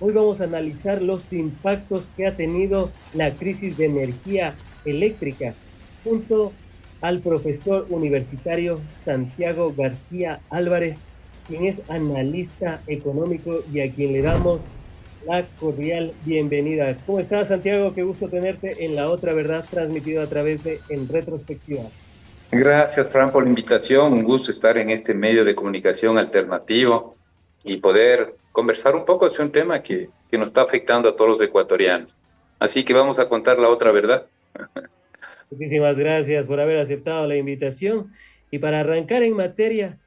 Hoy vamos a analizar los impactos que ha tenido la crisis de energía eléctrica junto al profesor universitario Santiago García Álvarez, quien es analista económico y a quien le damos la cordial bienvenida. ¿Cómo estás, Santiago? Qué gusto tenerte en La Otra Verdad, transmitido a través de En Retrospectiva. Gracias, Fran, por la invitación. Un gusto estar en este medio de comunicación alternativo y poder conversar un poco sobre un tema que nos está afectando a todos los ecuatorianos. Así que vamos a contar la otra verdad. Muchísimas gracias por haber aceptado la invitación. Y para arrancar en materia,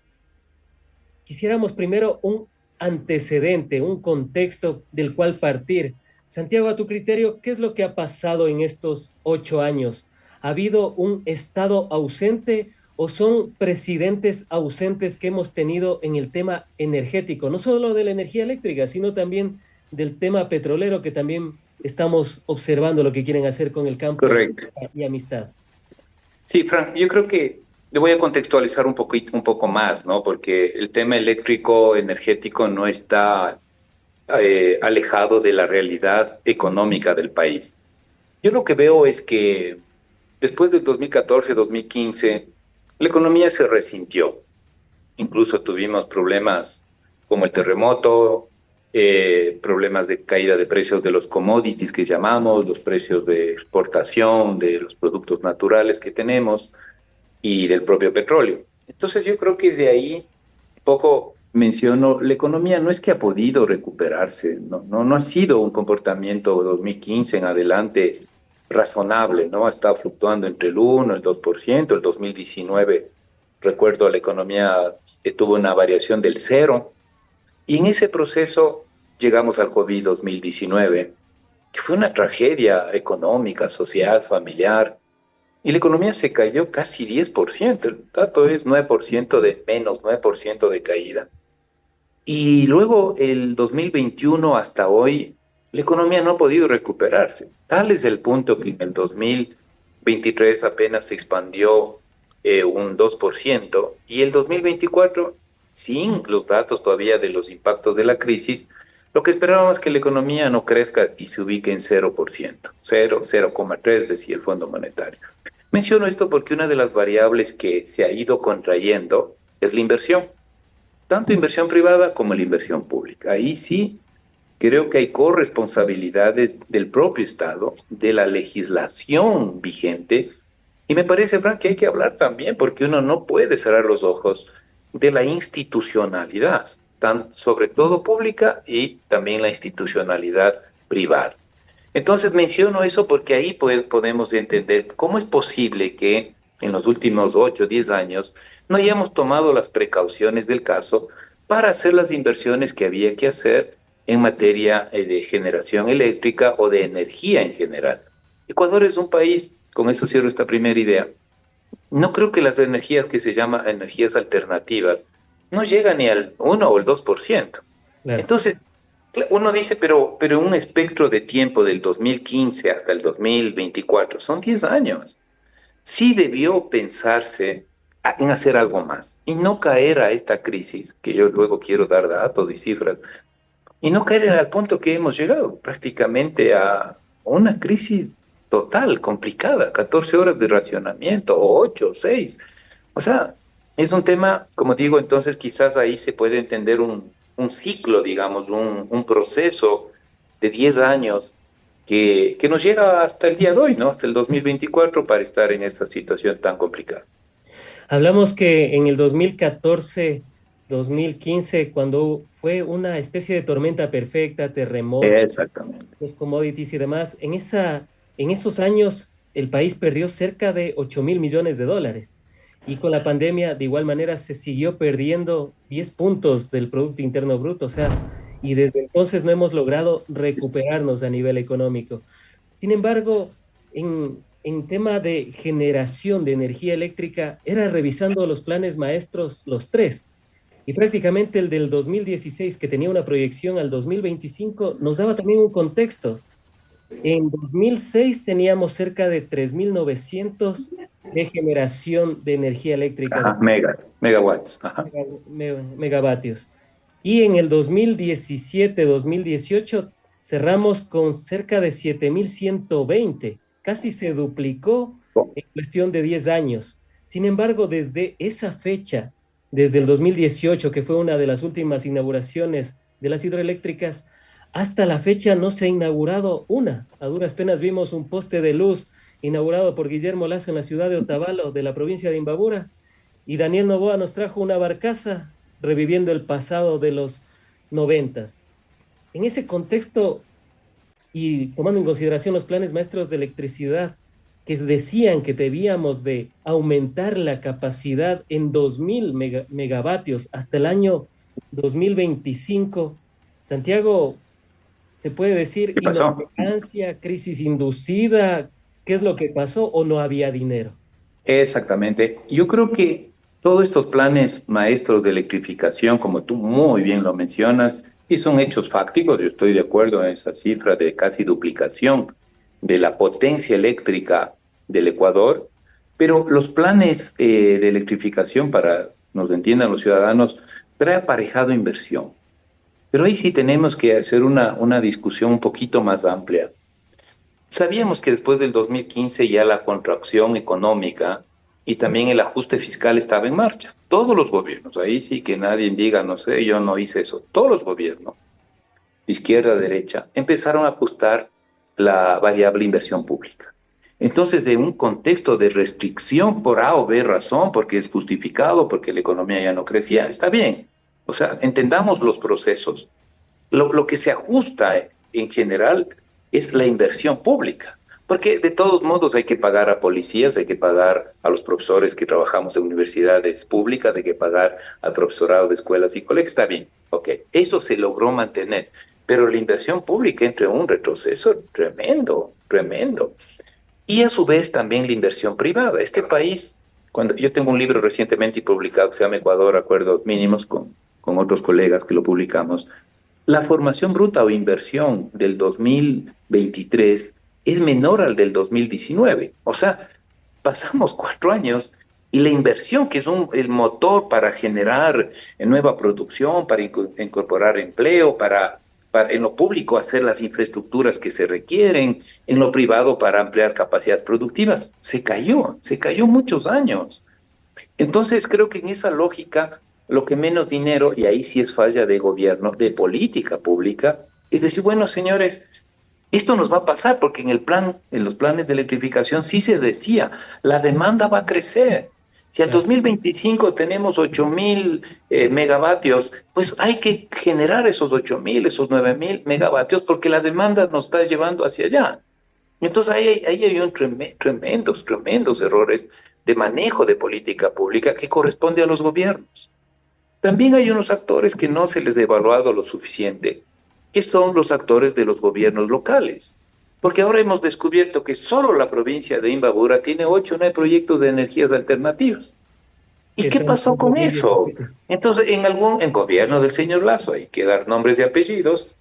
quisiéramos primero un antecedente, un contexto del cual partir. Santiago, a tu criterio, ¿qué es lo que ha pasado en estos 8 años? ¿Ha habido un Estado ausente o son presidentes ausentes que hemos tenido en el tema energético? No solo de la energía eléctrica, sino también del tema petrolero, que también estamos observando lo que quieren hacer con el campo Correcto. y amistad. Sí, Fran, yo creo que le voy a contextualizar un poco más, ¿no? Porque el tema eléctrico energético no está alejado de la realidad económica del país. Yo lo que veo es que después del 2014-2015, la economía se resintió. Incluso tuvimos problemas como el terremoto, problemas de caída de precios de los commodities que llamamos, los precios de exportación de los productos naturales que tenemos y del propio petróleo. Entonces yo creo que desde ahí un poco menciono, la economía no es que ha podido recuperarse, no ha sido un comportamiento 2015 en adelante razonable, ¿no? Ha estado fluctuando entre el 1, el 2%, el 2019, recuerdo, la economía tuvo una variación del cero, y en ese proceso llegamos al COVID 2019, que fue una tragedia económica, social, familiar, y la economía se cayó casi 10%. El dato es 9% de menos, 9% de caída. Y luego el 2021 hasta hoy, la economía no ha podido recuperarse. Tal es el punto que en el 2023 apenas se expandió un 2% y el 2024, sin los datos todavía de los impactos de la crisis, lo que esperábamos es que la economía no crezca y se ubique en 0%, 0,3 decía el Fondo Monetario. Menciono esto porque una de las variables que se ha ido contrayendo es la inversión, tanto inversión privada como la inversión pública. Ahí sí creo que hay corresponsabilidades del propio Estado, de la legislación vigente, y me parece, Frank, que hay que hablar también, porque uno no puede cerrar los ojos de la institucionalidad, sobre todo pública y también la institucionalidad privada. Entonces menciono eso porque ahí podemos entender cómo es posible que en los últimos 8 o 10 años no hayamos tomado las precauciones del caso para hacer las inversiones que había que hacer en materia de generación eléctrica o de energía en general. Ecuador es un país, con eso cierro esta primera idea, no creo que las energías que se llaman energías alternativas no llegan ni al 1 o el 2%. Claro. Entonces, uno dice, pero un espectro de tiempo del 2015 hasta el 2024, son 10 años. Sí debió pensarse en hacer algo más y no caer a esta crisis, que yo luego quiero dar datos y cifras, y no caer en el punto que hemos llegado prácticamente a una crisis total, complicada, 14 horas de racionamiento, o 8, o 6. O sea, es un tema, como digo, entonces quizás ahí se puede entender un ciclo, digamos, un proceso de 10 años que nos llega hasta el día de hoy, ¿no? Hasta el 2024 para estar en esta situación tan complicada. Hablamos que en el 2014, 2015, cuando fue una especie de tormenta perfecta, terremotos, Exactamente. los commodities y demás, en esos años el país perdió cerca de 8.000 millones de dólares. Y con la pandemia, de igual manera, se siguió perdiendo 10 puntos del Producto Interno Bruto. O sea, y desde entonces no hemos logrado recuperarnos a nivel económico. Sin embargo, en tema de generación de energía eléctrica, era revisando los planes maestros, los tres. Y prácticamente el del 2016, que tenía una proyección al 2025, nos daba también un contexto. En 2006 teníamos cerca de 3.900 de generación de energía eléctrica, Ajá, megawatts. Ajá. megavatios. Y en el 2017-2018 cerramos con cerca de 7.120, casi se duplicó en cuestión de 10 años. Sin embargo, desde esa fecha, desde el 2018, que fue una de las últimas inauguraciones de las hidroeléctricas, hasta la fecha no se ha inaugurado una. A duras penas vimos un poste de luz inaugurado por Guillermo Lazo en la ciudad de Otavalo, de la provincia de Imbabura, y Daniel Noboa nos trajo una barcaza reviviendo el pasado de los noventas. En ese contexto, y tomando en consideración los planes maestros de electricidad, que decían que debíamos de aumentar la capacidad en 2.000 megavatios hasta el año 2025, Santiago, se puede decir ¿Qué pasó? inoperancia, crisis inducida, ¿qué es lo que pasó o no había dinero? Exactamente. Yo creo que todos estos planes maestros de electrificación, como tú muy bien lo mencionas, sí son hechos fácticos. Yo estoy de acuerdo en esa cifra de casi duplicación de la potencia eléctrica del Ecuador, pero los planes de electrificación, para nos entiendan los ciudadanos, trae aparejado inversión. Pero ahí sí tenemos que hacer una discusión un poquito más amplia. Sabíamos que después del 2015 ya la contracción económica y también el ajuste fiscal estaba en marcha. Todos los gobiernos, ahí sí que nadie diga, no sé, yo no hice eso. Todos los gobiernos, de izquierda a derecha, empezaron a ajustar la variable inversión pública. Entonces, de un contexto de restricción por A o B razón, porque es justificado, porque la economía ya no crecía, está bien. O sea, entendamos los procesos. Lo que se ajusta en general es la inversión pública, porque de todos modos hay que pagar a policías, hay que pagar a los profesores que trabajamos en universidades públicas, hay que pagar al profesorado de escuelas y colegios, está bien, ok, eso se logró mantener, pero la inversión pública entra en un retroceso tremendo, tremendo. Y a su vez también la inversión privada. Este país, cuando yo tengo un libro recientemente publicado que se llama Ecuador, Acuerdos Mínimos, con otros colegas que lo publicamos, la formación bruta o inversión del 2023 es menor al del 2019. O sea, pasamos 4 años y la inversión, que es el motor para generar nueva producción, para incorporar empleo, para en lo público hacer las infraestructuras que se requieren, en lo privado para ampliar capacidades productivas, se cayó muchos años. Entonces, creo que en esa lógica, lo que menos dinero, y ahí sí es falla de gobierno, de política pública, es decir, bueno, señores, esto nos va a pasar porque en el plan, en los planes de electrificación sí se decía, la demanda va a crecer. Si al Claro. 2025 tenemos 8.000 megavatios, pues hay que generar esos 8.000, esos 9.000 megavatios porque la demanda nos está llevando hacia allá. Entonces ahí hay tremendos errores de manejo de política pública que corresponde a los gobiernos. También hay unos actores que no se les ha evaluado lo suficiente, que son los actores de los gobiernos locales. Porque ahora hemos descubierto que solo la provincia de Imbabura tiene 8 o 9 proyectos de energías alternativas. Que ¿Y qué están en pasó el con eso? 2017. Entonces, en gobierno del señor Lazo, hay que dar nombres y apellidos,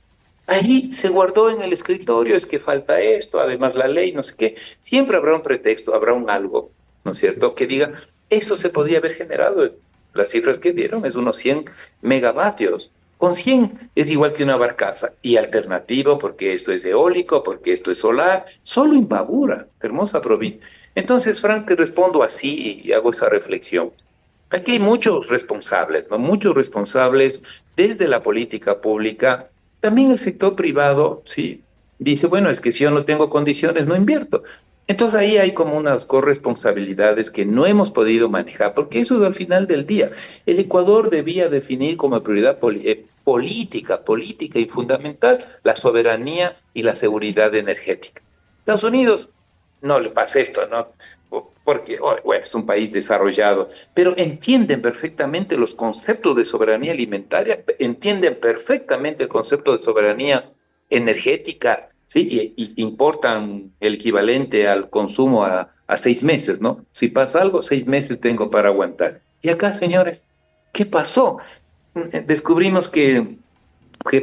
ahí se guardó en el escritorio, es que falta esto, además la ley, no sé qué. Siempre habrá un pretexto, habrá un algo, ¿no es cierto?, que diga, eso se podría haber generado. Las cifras que dieron es unos 100 megavatios. Con 100 es igual que una barcaza. Y alternativo, porque esto es eólico, porque esto es solar, solo Imbabura, hermosa provincia. Entonces, Frank, te respondo así y hago esa reflexión. Aquí hay muchos responsables, ¿no? Muchos responsables desde la política pública. También el sector privado, sí, dice, bueno, es que si yo no tengo condiciones, no invierto. Entonces ahí hay como unas corresponsabilidades que no hemos podido manejar, porque eso es al final del día. El Ecuador debía definir como prioridad política y fundamental la soberanía y la seguridad energética. Estados Unidos no le pasa esto, ¿no? Porque, oh, bueno, es un país desarrollado, pero entienden perfectamente los conceptos de soberanía alimentaria, entienden perfectamente el concepto de soberanía energética, ¿sí? Y importan el equivalente al consumo a 6 meses, ¿no? Si pasa algo, 6 meses tengo para aguantar. Y acá, señores, ¿qué pasó? Descubrimos que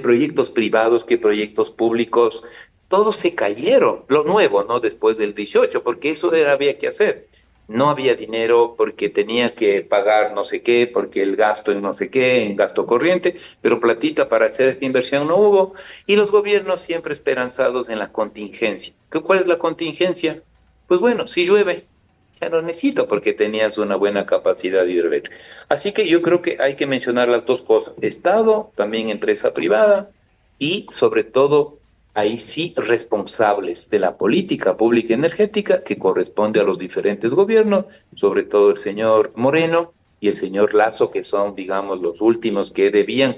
proyectos privados, que proyectos públicos, todos se cayeron. Lo nuevo, ¿no? Después del 18, porque eso era, había que hacer. no había dinero porque tenía que pagar no sé qué, porque el gasto en no sé qué, en gasto corriente, pero platita para hacer esta inversión no hubo, y los gobiernos siempre esperanzados en la contingencia. ¿Cuál es la contingencia? Pues bueno, si llueve, ya no necesito porque tenías una buena capacidad hidroeléctrica. Así que yo creo que hay que mencionar las dos cosas, Estado, también empresa privada, y sobre todo ahí sí responsables de la política pública energética que corresponde a los diferentes gobiernos, sobre todo el señor Moreno y el señor Lazo, que son, digamos, los últimos que debían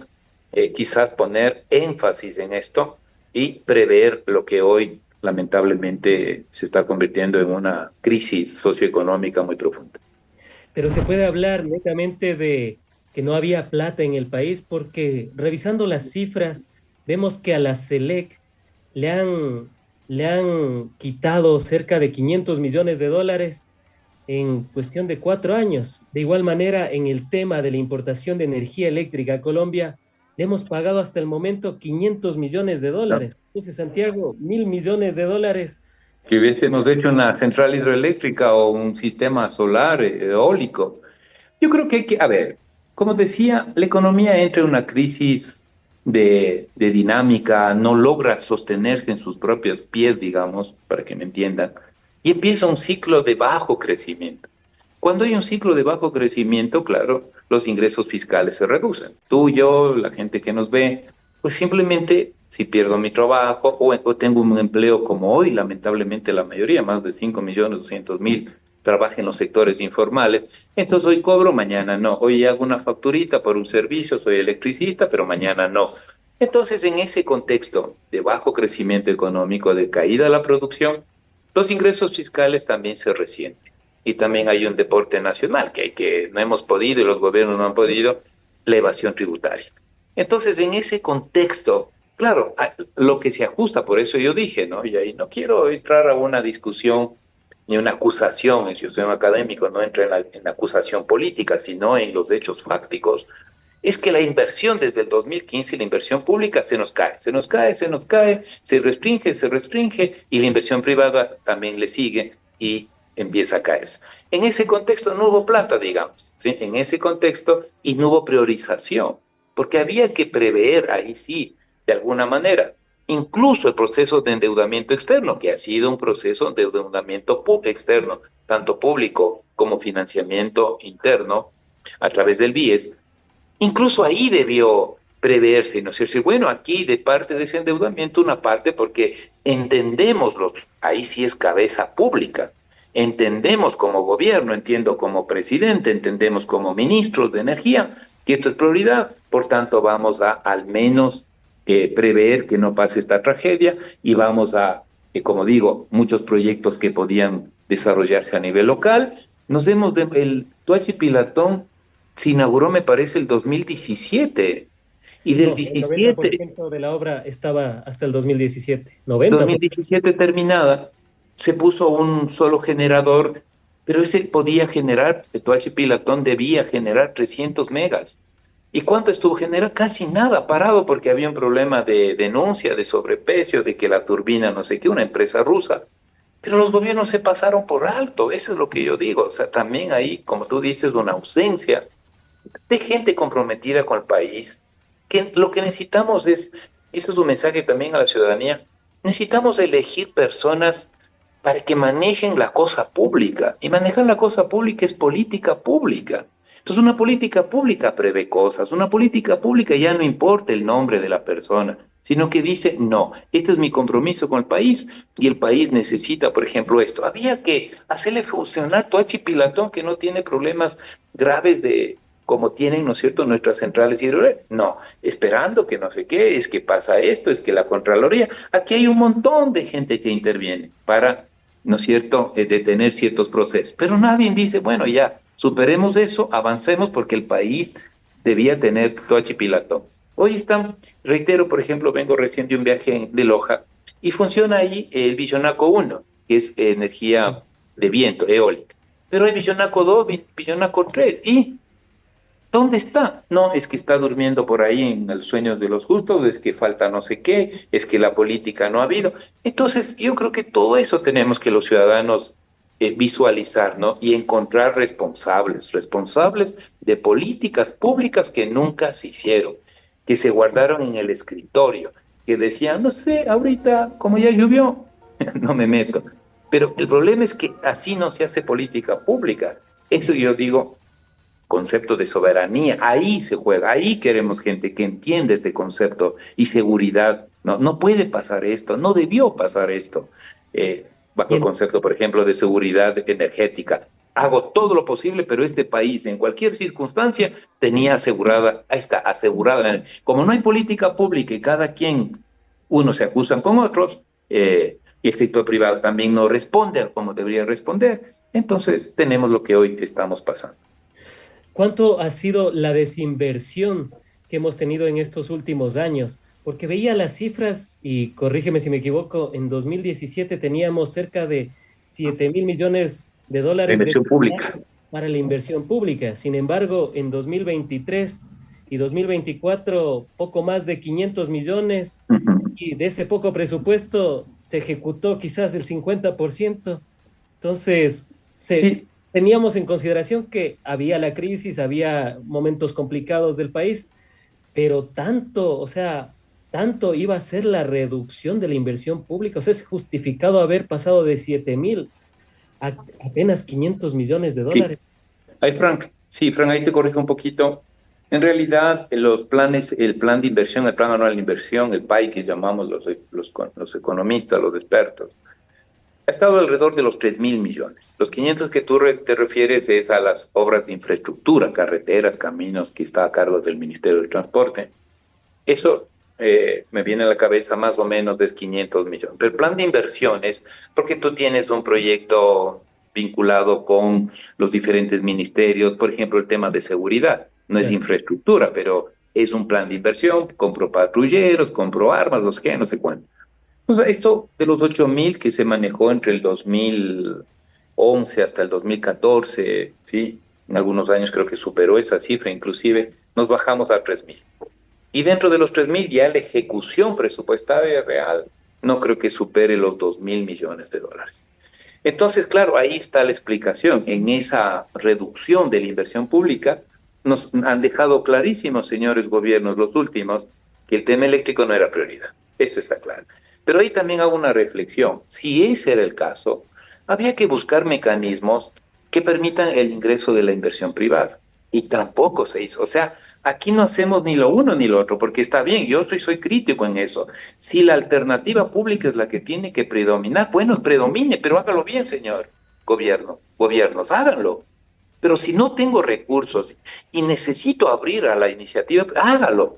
quizás poner énfasis en esto y prever lo que hoy lamentablemente se está convirtiendo en una crisis socioeconómica muy profunda. Pero se puede hablar netamente de que no había plata en el país porque revisando las cifras vemos que a la SELEC le han, le han quitado cerca de 500 millones de dólares en cuestión de 4 años. De igual manera, en el tema de la importación de energía eléctrica a Colombia, le hemos pagado hasta el momento 500 millones de ¿No? dólares. Entonces, Santiago, 1.000 millones de dólares. Que hubiésemos hecho una central hidroeléctrica o un sistema solar eólico. Yo creo que hay que, a ver, como decía, la economía entra en una crisis de dinámica, no logra sostenerse en sus propios pies, digamos, para que me entiendan, y empieza un ciclo de bajo crecimiento. Cuando hay un ciclo de bajo crecimiento, claro, los ingresos fiscales se reducen. Tú, yo, la gente que nos ve, pues simplemente si pierdo mi trabajo o tengo un empleo como hoy, lamentablemente la mayoría, más de 5.200.000, trabaja en los sectores informales, entonces hoy cobro, mañana no. Hoy hago una facturita por un servicio, soy electricista, pero mañana no. Entonces, en ese contexto de bajo crecimiento económico, de caída de la producción, los ingresos fiscales también se resienten. Y también hay un deporte nacional que no hemos podido y los gobiernos no han podido, la evasión tributaria. Entonces, en ese contexto, claro, lo que se ajusta, por eso yo dije, ¿no? Y ahí no quiero entrar a una discusión ni una acusación, si usted es un académico, no entra en la acusación política, sino en los hechos fácticos, es que la inversión desde el 2015, la inversión pública se nos cae, se nos cae, se nos cae, se restringe y la inversión privada también le sigue y empieza a caerse. En ese contexto no hubo plata, digamos, ¿sí? En ese contexto y no hubo priorización, porque había que prever ahí sí, de alguna manera, incluso el proceso de endeudamiento externo, que ha sido un proceso de endeudamiento externo, tanto público como financiamiento interno a través del BIES. Incluso ahí debió preverse, ¿no es cierto? Bueno, aquí de parte de ese endeudamiento, una parte porque entendemos ahí sí es cabeza pública, entendemos como gobierno, entiendo como presidente, entendemos como ministros de energía que esto es prioridad, por tanto vamos a al menos prever que no pase esta tragedia y vamos a, como digo, muchos proyectos que podían desarrollarse a nivel local. El Tuachi Pilatón se inauguró, me parece, el 2017. Y del No, el noventa por 17, ciento de la obra estaba hasta el 2017. 90%. 2017 terminada, se puso un solo generador, pero ese podía generar, Tetuachi Pilatón debía generar 300 megas. ¿Y cuánto estuvo generando? Casi nada, parado porque había un problema de denuncia, de sobreprecio, de que la turbina, no sé qué, una empresa rusa. Pero los gobiernos se pasaron por alto, eso es lo que yo digo. O sea, también ahí, como tú dices, una ausencia de gente comprometida con el país, que lo que necesitamos es, y ese es un mensaje también a la ciudadanía, necesitamos elegir personas para que manejen la cosa pública, y manejar la cosa pública es política pública. Entonces una política pública prevé cosas, una política pública ya no importa el nombre de la persona, sino que dice, no, este es mi compromiso con el país y el país necesita, por ejemplo, esto. Había que hacerle funcionar Toachi Pilatón, que no tiene problemas graves de, como tienen, ¿no es cierto?, nuestras centrales hidroeléctricas. No, esperando que no sé qué, es que pasa esto, es que la Contraloría. Aquí hay un montón de gente que interviene para, ¿no es cierto?, detener ciertos procesos. Pero nadie dice, bueno, ya, superemos eso, avancemos porque el país debía tener Toachi Pilatón. Hoy están, reitero, por ejemplo, vengo recién de un viaje de Loja y funciona ahí el Villonaco 1, que es energía de viento, eólica. Pero hay Villonaco 2, Villonaco 3, ¿y dónde está? No, es que está durmiendo por ahí en el sueño de los justos, es que falta no sé qué, es que la política no ha habido. Entonces, yo creo que todo eso tenemos que los ciudadanos visualizar, ¿no? Y encontrar responsables de políticas públicas que nunca se hicieron, que se guardaron en el escritorio, que decían, no sé, ahorita como ya llovió, no me meto. Pero el problema es que así no se hace política pública. Eso yo digo, concepto de soberanía, ahí se juega, ahí queremos gente que entiende este concepto y seguridad. No, no puede pasar esto, no debió pasar esto. Bajo Y el concepto, por ejemplo, de seguridad energética. Hago todo lo posible, pero este país, en cualquier circunstancia, tenía asegurada, ahí está, asegurada. Como no hay política pública y cada quien, unos se acusan con otros, y el sector privado también no responde como debería responder, entonces tenemos lo que hoy estamos pasando. ¿cuánto ha sido la desinversión que hemos tenido en estos últimos años? Porque veía las cifras, y corrígeme si me equivoco, en 2017 teníamos cerca de 7.000 millones de La dólares inversión pública. destinados para la inversión pública. Sin embargo, en 2023 y 2024, poco más de 500 millones, Ujú. y de ese poco presupuesto se ejecutó quizás el 50%. Entonces, Sí, teníamos en consideración que había la crisis, había momentos complicados del país, pero tanto, o sea, tanto iba a ser la reducción de la inversión pública. O sea, es justificado haber pasado de 7.000 a apenas 500 millones de sí. dólares. Ahí, Frank, sí, Frank, ahí te corrijo un poquito. En realidad, los planes, el plan de inversión, el plan anual de inversión, el PAI que llamamos los economistas, los expertos, ha estado alrededor de los 3.000 millones. Los 500 que tú te refieres es a las obras de infraestructura, carreteras, caminos, que está a cargo del Ministerio del Transporte. Eso me viene a la cabeza más o menos de 500 millones. Pero el plan de inversiones, porque tú tienes un proyecto vinculado con los diferentes ministerios, por ejemplo, el tema de seguridad, no es Claro. infraestructura, pero es un plan de inversión, compro patrulleros, compro armas, los que, no sé cuánto. O sea, esto de los 8.000 que se manejó entre el 2011 hasta el 2014, ¿sí? En algunos años creo que superó esa cifra, inclusive nos bajamos a 3.000. Y dentro de los 3.000 ya la ejecución presupuestaria real no creo que supere los 2.000 millones de dólares. Entonces, claro, ahí está la explicación. En esa reducción de la inversión pública nos han dejado clarísimos, señores gobiernos, los últimos, que el tema eléctrico no era prioridad. Eso está claro. Pero ahí también hago una reflexión. Si ese era el caso, había que buscar mecanismos que permitan el ingreso de la inversión privada. Y tampoco se hizo. O sea, aquí no hacemos ni lo uno ni lo otro, porque está bien, yo soy crítico en eso. Si la alternativa pública es la que tiene que predominar, bueno, predomine, pero hágalo bien, señor gobiernos, háganlo. Pero si no tengo recursos y necesito abrir a la iniciativa, hágalo.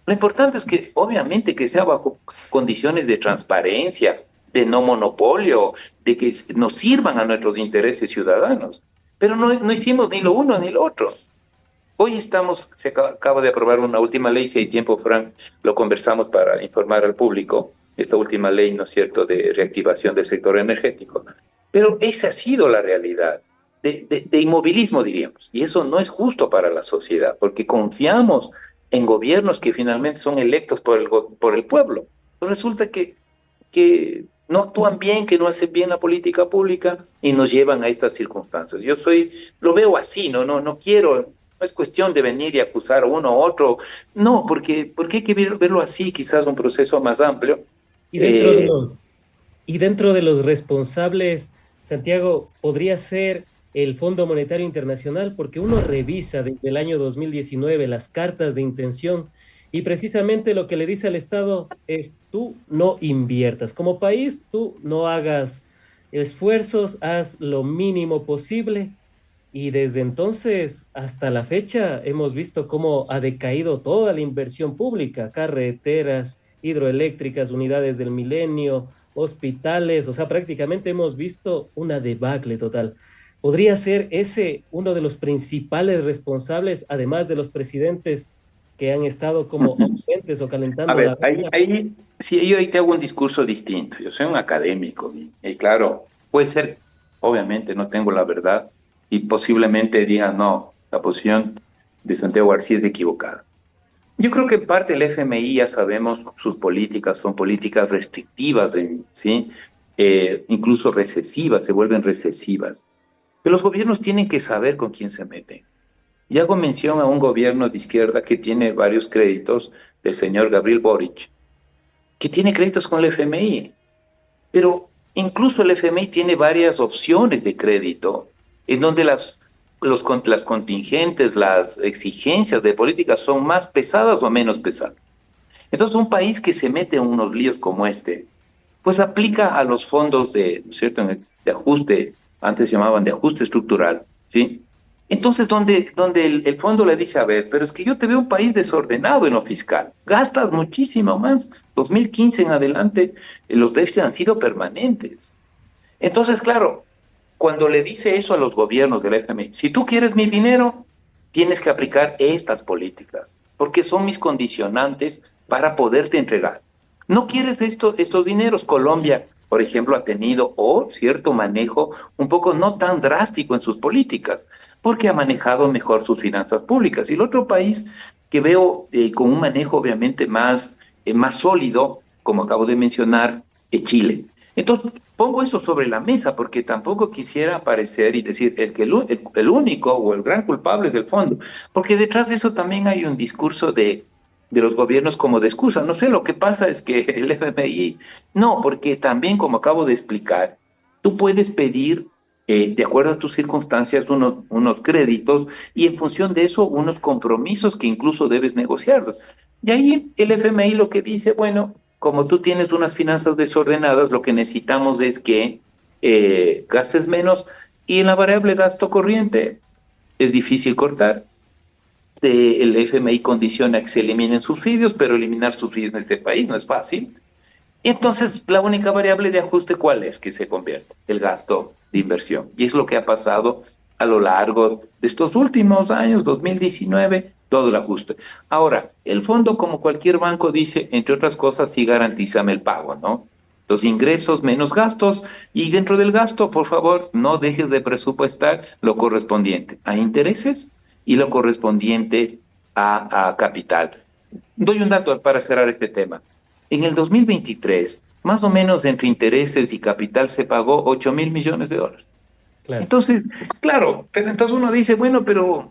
Lo importante es que, obviamente, que sea bajo condiciones de transparencia, de no monopolio, de que nos sirvan a nuestros intereses ciudadanos. Pero no, no hicimos ni lo uno ni lo otro. Hoy estamos, acaba de aprobar una última ley, si hay tiempo, Frank, lo conversamos para informar al público, esta última ley, ¿no es cierto?, de reactivación del sector energético. Pero esa ha sido la realidad, de inmovilismo, diríamos, y eso no es justo para la sociedad, porque confiamos en gobiernos que finalmente son electos por el pueblo. Pero resulta que no actúan bien, que no hacen bien la política pública y nos llevan a estas circunstancias. Lo veo así, no quiero, no es cuestión de venir y acusar a uno u otro, no, porque hay que verlo así, quizás un proceso más amplio. Y dentro de Eh, los, y dentro de los responsables, Santiago, podría ser el Fondo Monetario Internacional, porque uno revisa desde el año 2019 las cartas de intención y precisamente lo que le dice al Estado es tú no inviertas. Como país, tú no hagas esfuerzos, haz lo mínimo posible. Y desde entonces hasta la fecha hemos visto cómo ha decaído toda la inversión pública, carreteras, hidroeléctricas, unidades del milenio, hospitales, o sea, prácticamente hemos visto una debacle total. ¿Podría ser ese uno de los principales responsables, además de los presidentes que han estado como ausentes o a calentando la ver, vela? sí, yo ahí te hago un discurso distinto. Yo soy un académico y claro, puede ser, obviamente no tengo la verdad y posiblemente digan, no, la posición de Santiago García es equivocada. Yo creo que en parte el FMI, ya sabemos, sus políticas son políticas restrictivas, ¿sí? incluso recesivas, se vuelven recesivas. Pero los gobiernos tienen que saber con quién se meten. Y hago mención a un gobierno de izquierda que tiene varios créditos, del señor Gabriel Boric, que tiene créditos con el FMI. Pero incluso el FMI tiene varias opciones de crédito en donde las contingentes, las exigencias de política son más pesadas o menos pesadas. Entonces, un país que se mete en unos líos como este, pues aplica a los fondos de, ¿no es cierto?, de ajuste, antes se llamaban de ajuste estructural, ¿sí? Entonces, donde el fondo le dice, a ver, pero es que yo te veo un país desordenado en lo fiscal, gastas muchísimo más. 2015 en adelante, los déficits han sido permanentes. Entonces, claro, cuando le dice eso a los gobiernos del FMI, si tú quieres mi dinero, tienes que aplicar estas políticas, porque son mis condicionantes para poderte entregar. No quieres estos dineros. Colombia, por ejemplo, ha tenido cierto manejo un poco no tan drástico en sus políticas, porque ha manejado mejor sus finanzas públicas. Y el otro país que veo con un manejo obviamente más sólido, como acabo de mencionar, es Chile. Entonces, pongo eso sobre la mesa porque tampoco quisiera aparecer y decir el único o el gran culpable es el fondo, porque detrás de eso también hay un discurso de los gobiernos como de excusa. No sé, lo que pasa es que el FMI, no, porque también, como acabo de explicar, tú puedes pedir, de acuerdo a tus circunstancias, unos créditos y en función de eso, unos compromisos que incluso debes negociarlos. Y ahí el FMI lo que dice, bueno, como tú tienes unas finanzas desordenadas, lo que necesitamos es que gastes menos y en la variable gasto corriente es difícil cortar. El FMI condiciona que se eliminen subsidios, pero eliminar subsidios en este país no es fácil. Y entonces, la única variable de ajuste, ¿cuál es? Que se convierte el gasto de inversión. Y es lo que ha pasado a lo largo de estos últimos años, 2019, todo el ajuste. Ahora, el fondo, como cualquier banco, dice, entre otras cosas, sí garantízame el pago, ¿no? Los ingresos menos gastos, y dentro del gasto, por favor, no dejes de presupuestar lo correspondiente a intereses y lo correspondiente a capital. Doy un dato para cerrar este tema. En el 2023, más o menos entre intereses y capital se pagó 8.000 millones de dólares. Claro. Entonces, claro, pero entonces uno dice, bueno, pero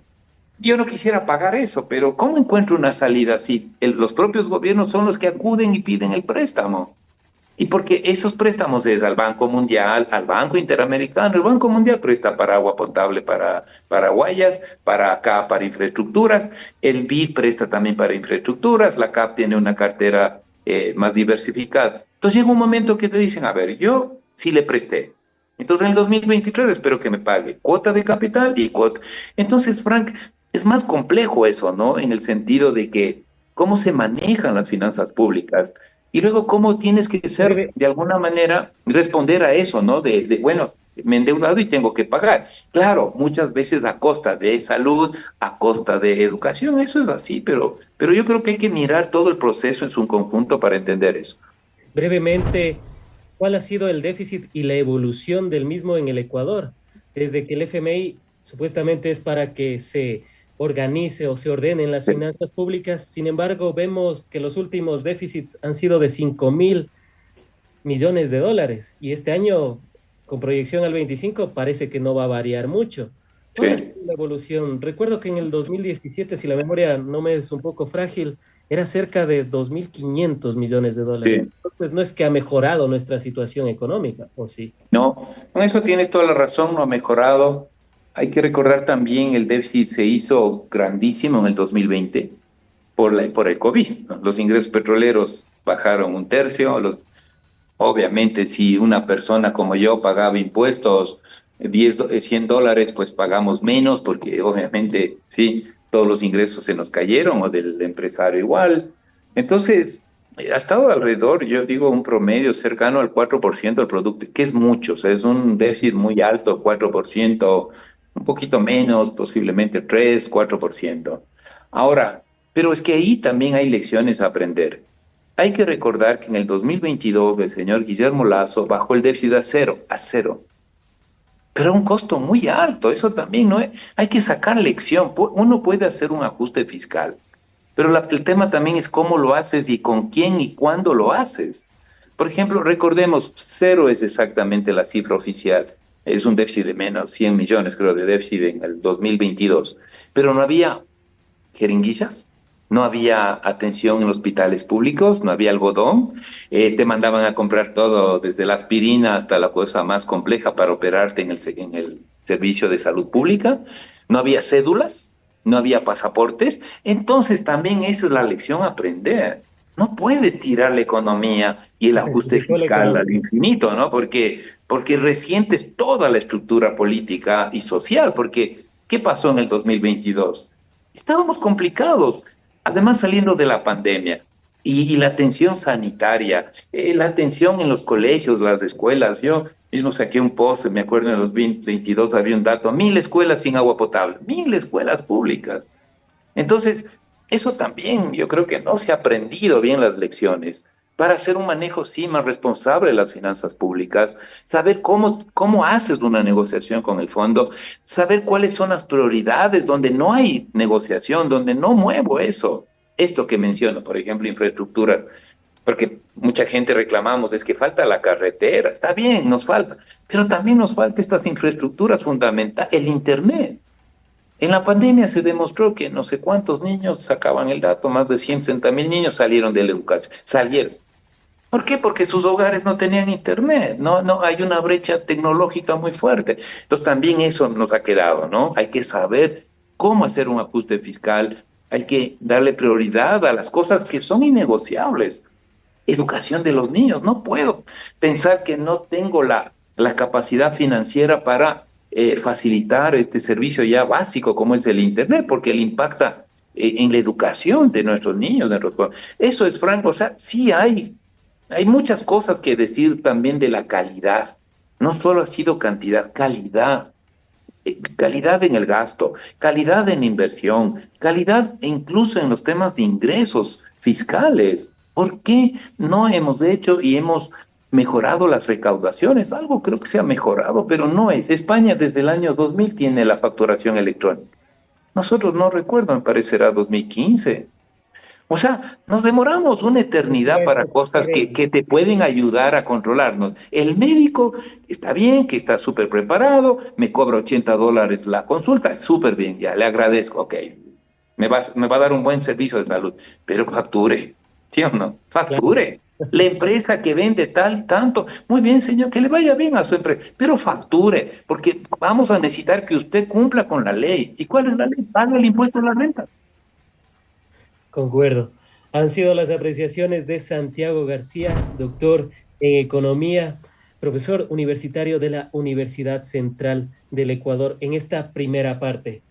yo no quisiera pagar eso, pero ¿cómo encuentro una salida si los propios gobiernos son los que acuden y piden el préstamo? Y porque esos préstamos es al Banco Mundial, al Banco Interamericano. El Banco Mundial presta para agua potable para Guayas, para acá para infraestructuras. El BID presta también para infraestructuras. La CAP tiene una cartera más diversificada. Entonces llega un momento que te dicen, a ver, yo sí le presté. Entonces en el 2023 espero que me pague cuota de capital y cuota. Entonces, Frank, es más complejo eso, ¿no? En el sentido de que cómo se manejan las finanzas públicas y luego, ¿cómo tienes que ser, Breve, de alguna manera, responder a eso, ¿no? Bueno, me he endeudado y tengo que pagar. Claro, muchas veces a costa de salud, a costa de educación, eso es así, pero yo creo que hay que mirar todo el proceso en su conjunto para entender eso. brevemente, ¿cuál ha sido el déficit y la evolución del mismo en el Ecuador? Desde que el FMI supuestamente es para que se organice o se ordenen las Sí, finanzas públicas, sin embargo, vemos que los últimos déficits han sido de 5.000 millones de dólares y este año, con proyección al 25, parece que no va a variar mucho. ¿Cuál ha sí, sido la evolución? Recuerdo que en el 2017, si la memoria no me es un poco frágil, era cerca de 2.500 millones de dólares. sí. Entonces, no es que ha mejorado nuestra situación económica, ¿o sí? No, con eso tienes toda la razón, no ha mejorado. Hay que recordar también el déficit se hizo grandísimo en el 2020 por el COVID, ¿no? Los ingresos petroleros bajaron un tercio. Obviamente, si una persona como yo pagaba impuestos, 100 dólares, pues pagamos menos porque obviamente, sí, todos los ingresos se nos cayeron o del empresario igual. Entonces, ha estado alrededor, yo digo, un promedio cercano al 4% del producto, que es mucho, o sea, es un déficit muy alto, 4%, un poquito menos, posiblemente 3, 4%. Ahora, pero es que ahí también hay lecciones a aprender. Hay que recordar que en el 2022 el señor Guillermo Lasso bajó el déficit a cero, pero a un costo muy alto, eso también no es, hay que sacar lección. Uno puede hacer un ajuste fiscal, pero el tema también es cómo lo haces y con quién y cuándo lo haces. Por ejemplo, recordemos, cero es exactamente la cifra oficial. Es un déficit de menos 100 millones, creo, de déficit en el 2022. Pero no había jeringuillas, no había atención en hospitales públicos, no había algodón, te mandaban a comprar todo, desde la aspirina hasta la cosa más compleja para operarte en el servicio de salud pública, no había cédulas, no había pasaportes, entonces también esa es la lección a aprender. No puedes tirar la economía y el Se ajuste sacrificó la fiscal al economía. infinito, ¿no? Porque resientes toda la estructura política y social, porque ¿qué pasó en el 2022? Estábamos complicados, además saliendo de la pandemia y la atención sanitaria, la atención en los colegios, las escuelas. Yo mismo saqué un post, me acuerdo en los 2022 había un dato, 1.000 escuelas sin agua potable, 1.000 escuelas públicas. Entonces, eso también yo creo que no se ha aprendido bien las lecciones para hacer un manejo, sí, más responsable de las finanzas públicas, saber cómo haces una negociación con el fondo, saber cuáles son las prioridades donde no hay negociación, donde no muevo eso. Esto que menciono, por ejemplo, infraestructuras, porque mucha gente reclamamos, es que falta la carretera, está bien, nos falta, pero también nos falta estas infraestructuras fundamentales, el Internet. En la pandemia se demostró que no sé cuántos niños, sacaban el dato, más de 160.000 niños salieron de la educación, salieron. ¿Por qué? Porque sus hogares no tenían internet, no hay una brecha tecnológica muy fuerte. Entonces también eso nos ha quedado, ¿no? Hay que saber cómo hacer un ajuste fiscal, hay que darle prioridad a las cosas que son innegociables. Educación de los niños, no puedo pensar que no tengo la capacidad financiera para facilitar este servicio ya básico como es el Internet, porque le impacta en la educación de nuestros niños, de nuestros jóvenes. Eso es franco, o sea, sí hay muchas cosas que decir también de la calidad. No solo ha sido cantidad, calidad. Calidad en el gasto, calidad en inversión, calidad incluso en los temas de ingresos fiscales. ¿Por qué no hemos hecho y hemos mejorado las recaudaciones? Algo creo que se ha mejorado, pero no es. España desde el año 2000 tiene la facturación electrónica. Nosotros no recuerdo, me parecerá 2015. O sea, nos demoramos una eternidad Espera, para esto cosas corre. que te pueden ayudar a controlarnos. El médico está bien, que está súper preparado, me cobra $80 la consulta, es súper bien, ya le agradezco, ok, me va a dar un buen servicio de salud, pero facture, ¿sí o no? Claro, Facture. La empresa que vende tal, tanto, muy bien, señor, que le vaya bien a su empresa, pero facture, porque vamos a necesitar que usted cumpla con la ley. ¿Y cuál es la ley? Paga el impuesto a la renta. concuerdo. Han sido las apreciaciones de Santiago García, doctor en economía, profesor universitario de la Universidad Central del Ecuador, en esta primera parte.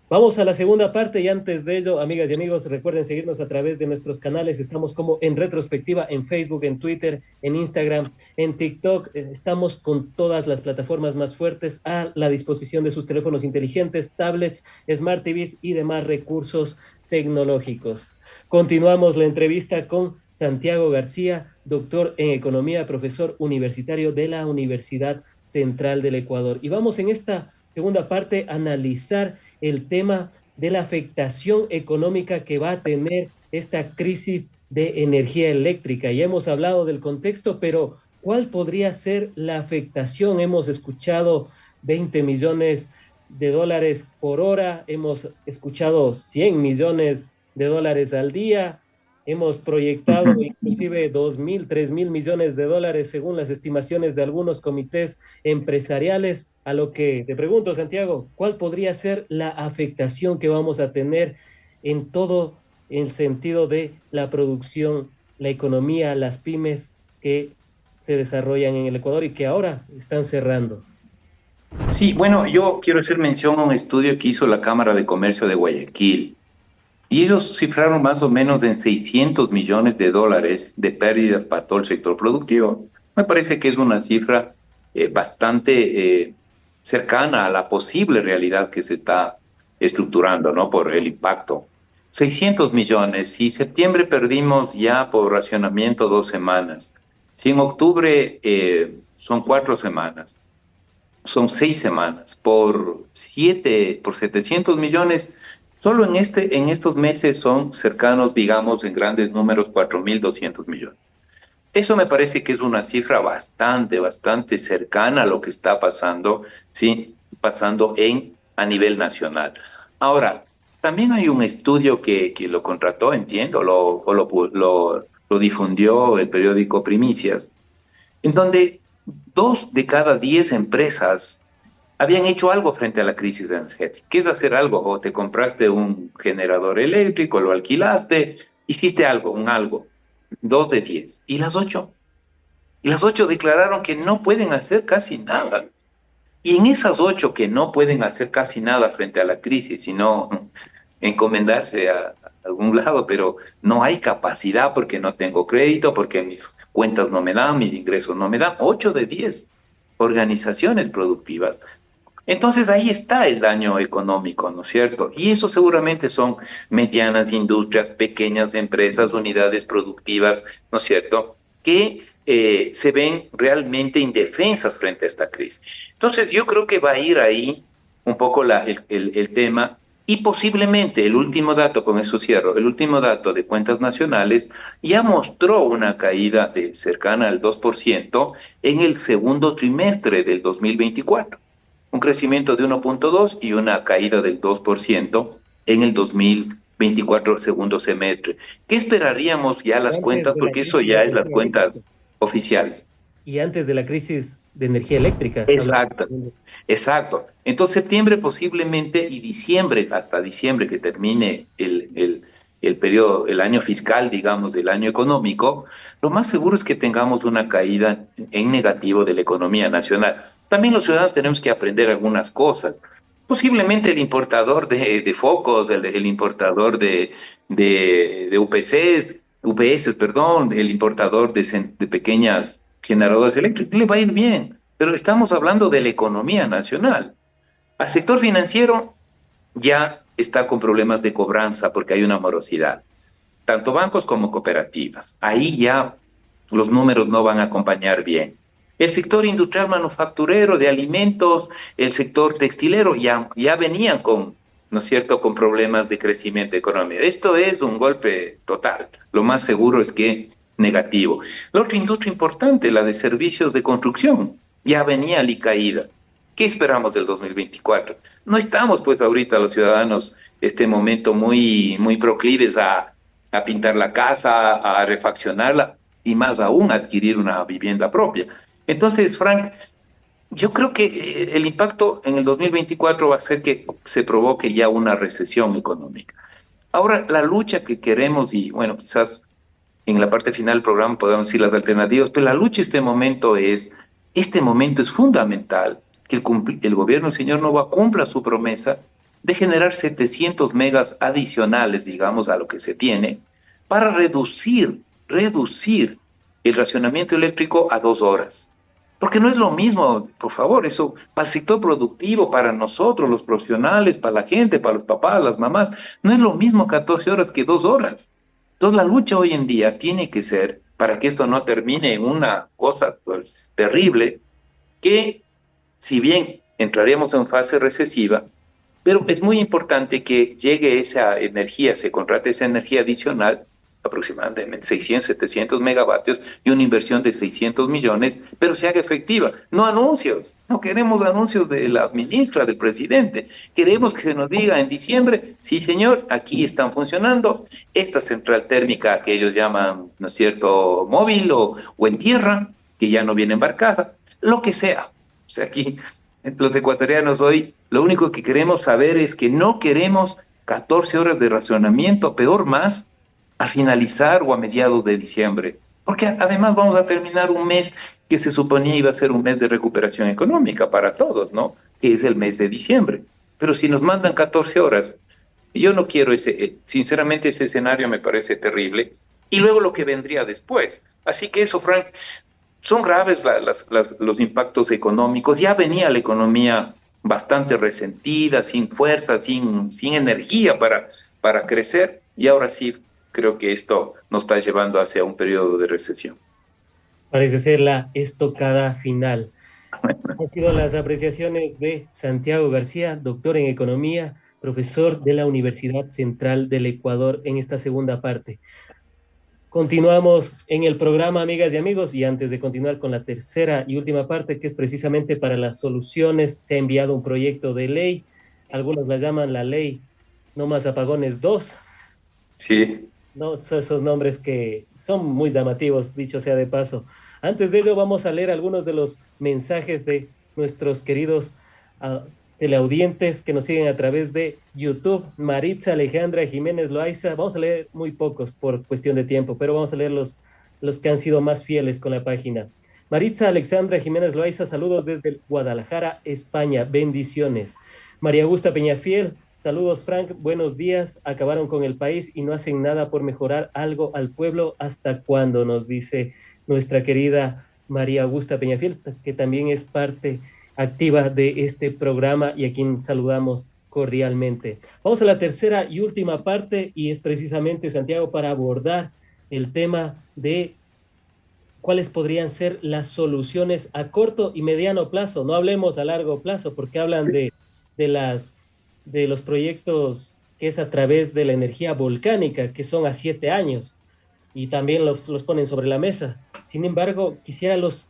Vamos a la segunda parte y antes de ello, amigas y amigos, recuerden seguirnos a través de nuestros canales. Estamos como en retrospectiva en Facebook, en Twitter, en Instagram, en TikTok. Estamos con todas las plataformas más fuertes a la disposición de sus teléfonos inteligentes, tablets, smart TVs y demás recursos tecnológicos. Continuamos la entrevista con Santiago García, doctor en economía, profesor universitario de la Universidad Central del Ecuador. Y vamos en esta segunda parte a analizar el tema de la afectación económica que va a tener esta crisis de energía eléctrica. Ya hemos hablado del contexto, pero ¿cuál podría ser la afectación? Hemos escuchado 20 millones de dólares por hora, hemos escuchado 100 millones de dólares al día, hemos proyectado inclusive 2.000, 3.000 millones de dólares según las estimaciones de algunos comités empresariales. A lo que te pregunto, Santiago, ¿cuál podría ser la afectación que vamos a tener en todo el sentido de la producción, la economía, las pymes que se desarrollan en el Ecuador y que ahora están cerrando? Sí, bueno, yo quiero hacer mención a un estudio que hizo la Cámara de Comercio de Guayaquil. Y ellos cifraron más o menos en 600 millones de dólares de pérdidas para todo el sector productivo. Me parece que es una cifra bastante cercana a la posible realidad que se está estructurando, ¿no? Por el impacto. 600 millones. Si septiembre perdimos ya por racionamiento 2 semanas. Si en octubre son 4 semanas, son 6 semanas, por 700 millones, solo en estos meses son cercanos, digamos, en grandes números, 4.200 millones. Eso me parece que es una cifra bastante cercana a lo que está pasando, ¿sí? Pasando a nivel nacional. Ahora, también hay un estudio que lo contrató, entiendo, lo difundió el periódico Primicias, en donde 2 de cada 10 empresas habían hecho algo frente a la crisis energética. ¿Qué es hacer algo? O te compraste un generador eléctrico, lo alquilaste, hiciste algo, un algo. 2 de 10. ¿Y las 8? Y las 8 declararon que no pueden hacer casi nada. Y en esas 8 que no pueden hacer casi nada frente a la crisis, sino encomendarse a algún lado, pero no hay capacidad porque no tengo crédito, porque mis cuentas no me dan, mis ingresos no me dan. 8 de 10 organizaciones productivas. Entonces ahí está el daño económico, ¿no es cierto? Y eso seguramente son medianas industrias, pequeñas empresas, unidades productivas, ¿no es cierto? Que se ven realmente indefensas frente a esta crisis. Entonces yo creo que va a ir ahí un poco el tema y posiblemente el último dato, con eso cierro, el último dato de cuentas nacionales ya mostró una caída de cercana al 2% en el segundo trimestre del 2024, un crecimiento de 1,2 y una caída del 2% en el 2024 segundo semestre. ¿Qué esperaríamos ya las Antes cuentas? de la Porque eso crisis de ya es las energía eléctrica. cuentas oficiales. Y antes de la crisis de energía eléctrica, hablamos. Exacto, exacto. Entonces septiembre posiblemente y diciembre, hasta diciembre que termine el periodo, el año fiscal, digamos, del año económico, lo más seguro es que tengamos una caída en negativo de la economía nacional. También los ciudadanos tenemos que aprender algunas cosas. Posiblemente el importador de focos, el importador de UPS, perdón, el importador de pequeñas generadoras eléctricas, le va a ir bien, pero estamos hablando de la economía nacional. Al sector financiero ya está con problemas de cobranza porque hay una morosidad, tanto bancos como cooperativas. Ahí ya los números no van a acompañar bien. El sector industrial manufacturero de alimentos, el sector textilero ya venían con, ¿no es cierto?, con problemas de crecimiento económico. Esto es un golpe total. Lo más seguro es que negativo. La otra industria importante, la de servicios de construcción, ya venía alicaída. ¿Qué esperamos del 2024? No estamos, pues, ahorita los ciudadanos, este momento muy proclives a pintar la casa, a refaccionarla y más aún adquirir una vivienda propia. Entonces, Frank, yo creo que el impacto en el 2024 va a ser que se provoque ya una recesión económica. Ahora, la lucha que queremos, y bueno, quizás en la parte final del programa podemos decir las alternativas, pero la lucha este momento es fundamental que el gobierno del señor Nova cumpla su promesa de generar 700 megas adicionales, digamos, a lo que se tiene, para reducir el racionamiento eléctrico a 2 horas. Porque no es lo mismo, por favor, eso para el sector productivo, para nosotros, los profesionales, para la gente, para los papás, las mamás, no es lo mismo 14 horas que 2 horas. Entonces la lucha hoy en día tiene que ser, para que esto no termine en una cosa pues, terrible, que si bien entraremos en fase recesiva, pero es muy importante que llegue esa energía, se contrate esa energía adicional, aproximadamente 600, 700 megavatios y una inversión de 600 millones, pero se haga efectiva. No anuncios, no queremos anuncios de la ministra, del presidente. Queremos que se nos diga en diciembre, sí señor, aquí están funcionando esta central térmica que ellos llaman, ¿no es cierto?, móvil o en tierra, que ya no viene embarcada, lo que sea. O sea, aquí los ecuatorianos hoy, lo único que queremos saber es que no queremos 14 horas de racionamiento, peor más, a finalizar o a mediados de diciembre, porque además vamos a terminar un mes que se suponía iba a ser un mes de recuperación económica para todos, ¿no? Que es el mes de diciembre. Pero si nos mandan 14 horas, yo no quiero sinceramente ese escenario me parece terrible. Y luego lo que vendría después. Así que eso, Frank, son graves los impactos económicos. Ya venía la economía bastante resentida, sin fuerza, sin energía para crecer, y ahora sí creo que esto nos está llevando hacia un periodo de recesión. Parece ser la estocada final. Han sido las apreciaciones de Santiago García, doctor en economía, profesor de la Universidad Central del Ecuador en esta segunda parte. Continuamos en el programa, amigas y amigos, y antes de continuar con la tercera y última parte, que es precisamente para las soluciones, se ha enviado un proyecto de ley, algunos la llaman la ley No Más Apagones 2, Sí, no, esos nombres que son muy llamativos, dicho sea de paso. Antes de ello, vamos a leer algunos de los mensajes de nuestros queridos ah, teleaudientes que nos siguen a través de YouTube. Maritza Alejandra Jiménez Loaiza, vamos a leer muy pocos por cuestión de tiempo, pero vamos a leer los que han sido más fieles con la página. Maritza Alexandra Jiménez Loaiza, saludos desde Guadalajara, España, bendiciones. María Augusta Peñafiel, saludos Frank, buenos días. Acabaron con el país y no hacen nada por mejorar algo al pueblo. ¿Hasta cuándo? Nos dice nuestra querida María Augusta Peñafiel, que también es parte activa de este programa y a quien saludamos cordialmente. Vamos a la tercera y última parte y es precisamente, Santiago, para abordar el tema de cuáles podrían ser las soluciones a corto y mediano plazo. No hablemos a largo plazo porque hablan de las, de los proyectos que es a través de la energía volcánica, que son a 7 años, y también los ponen sobre la mesa. Sin embargo, quisiera los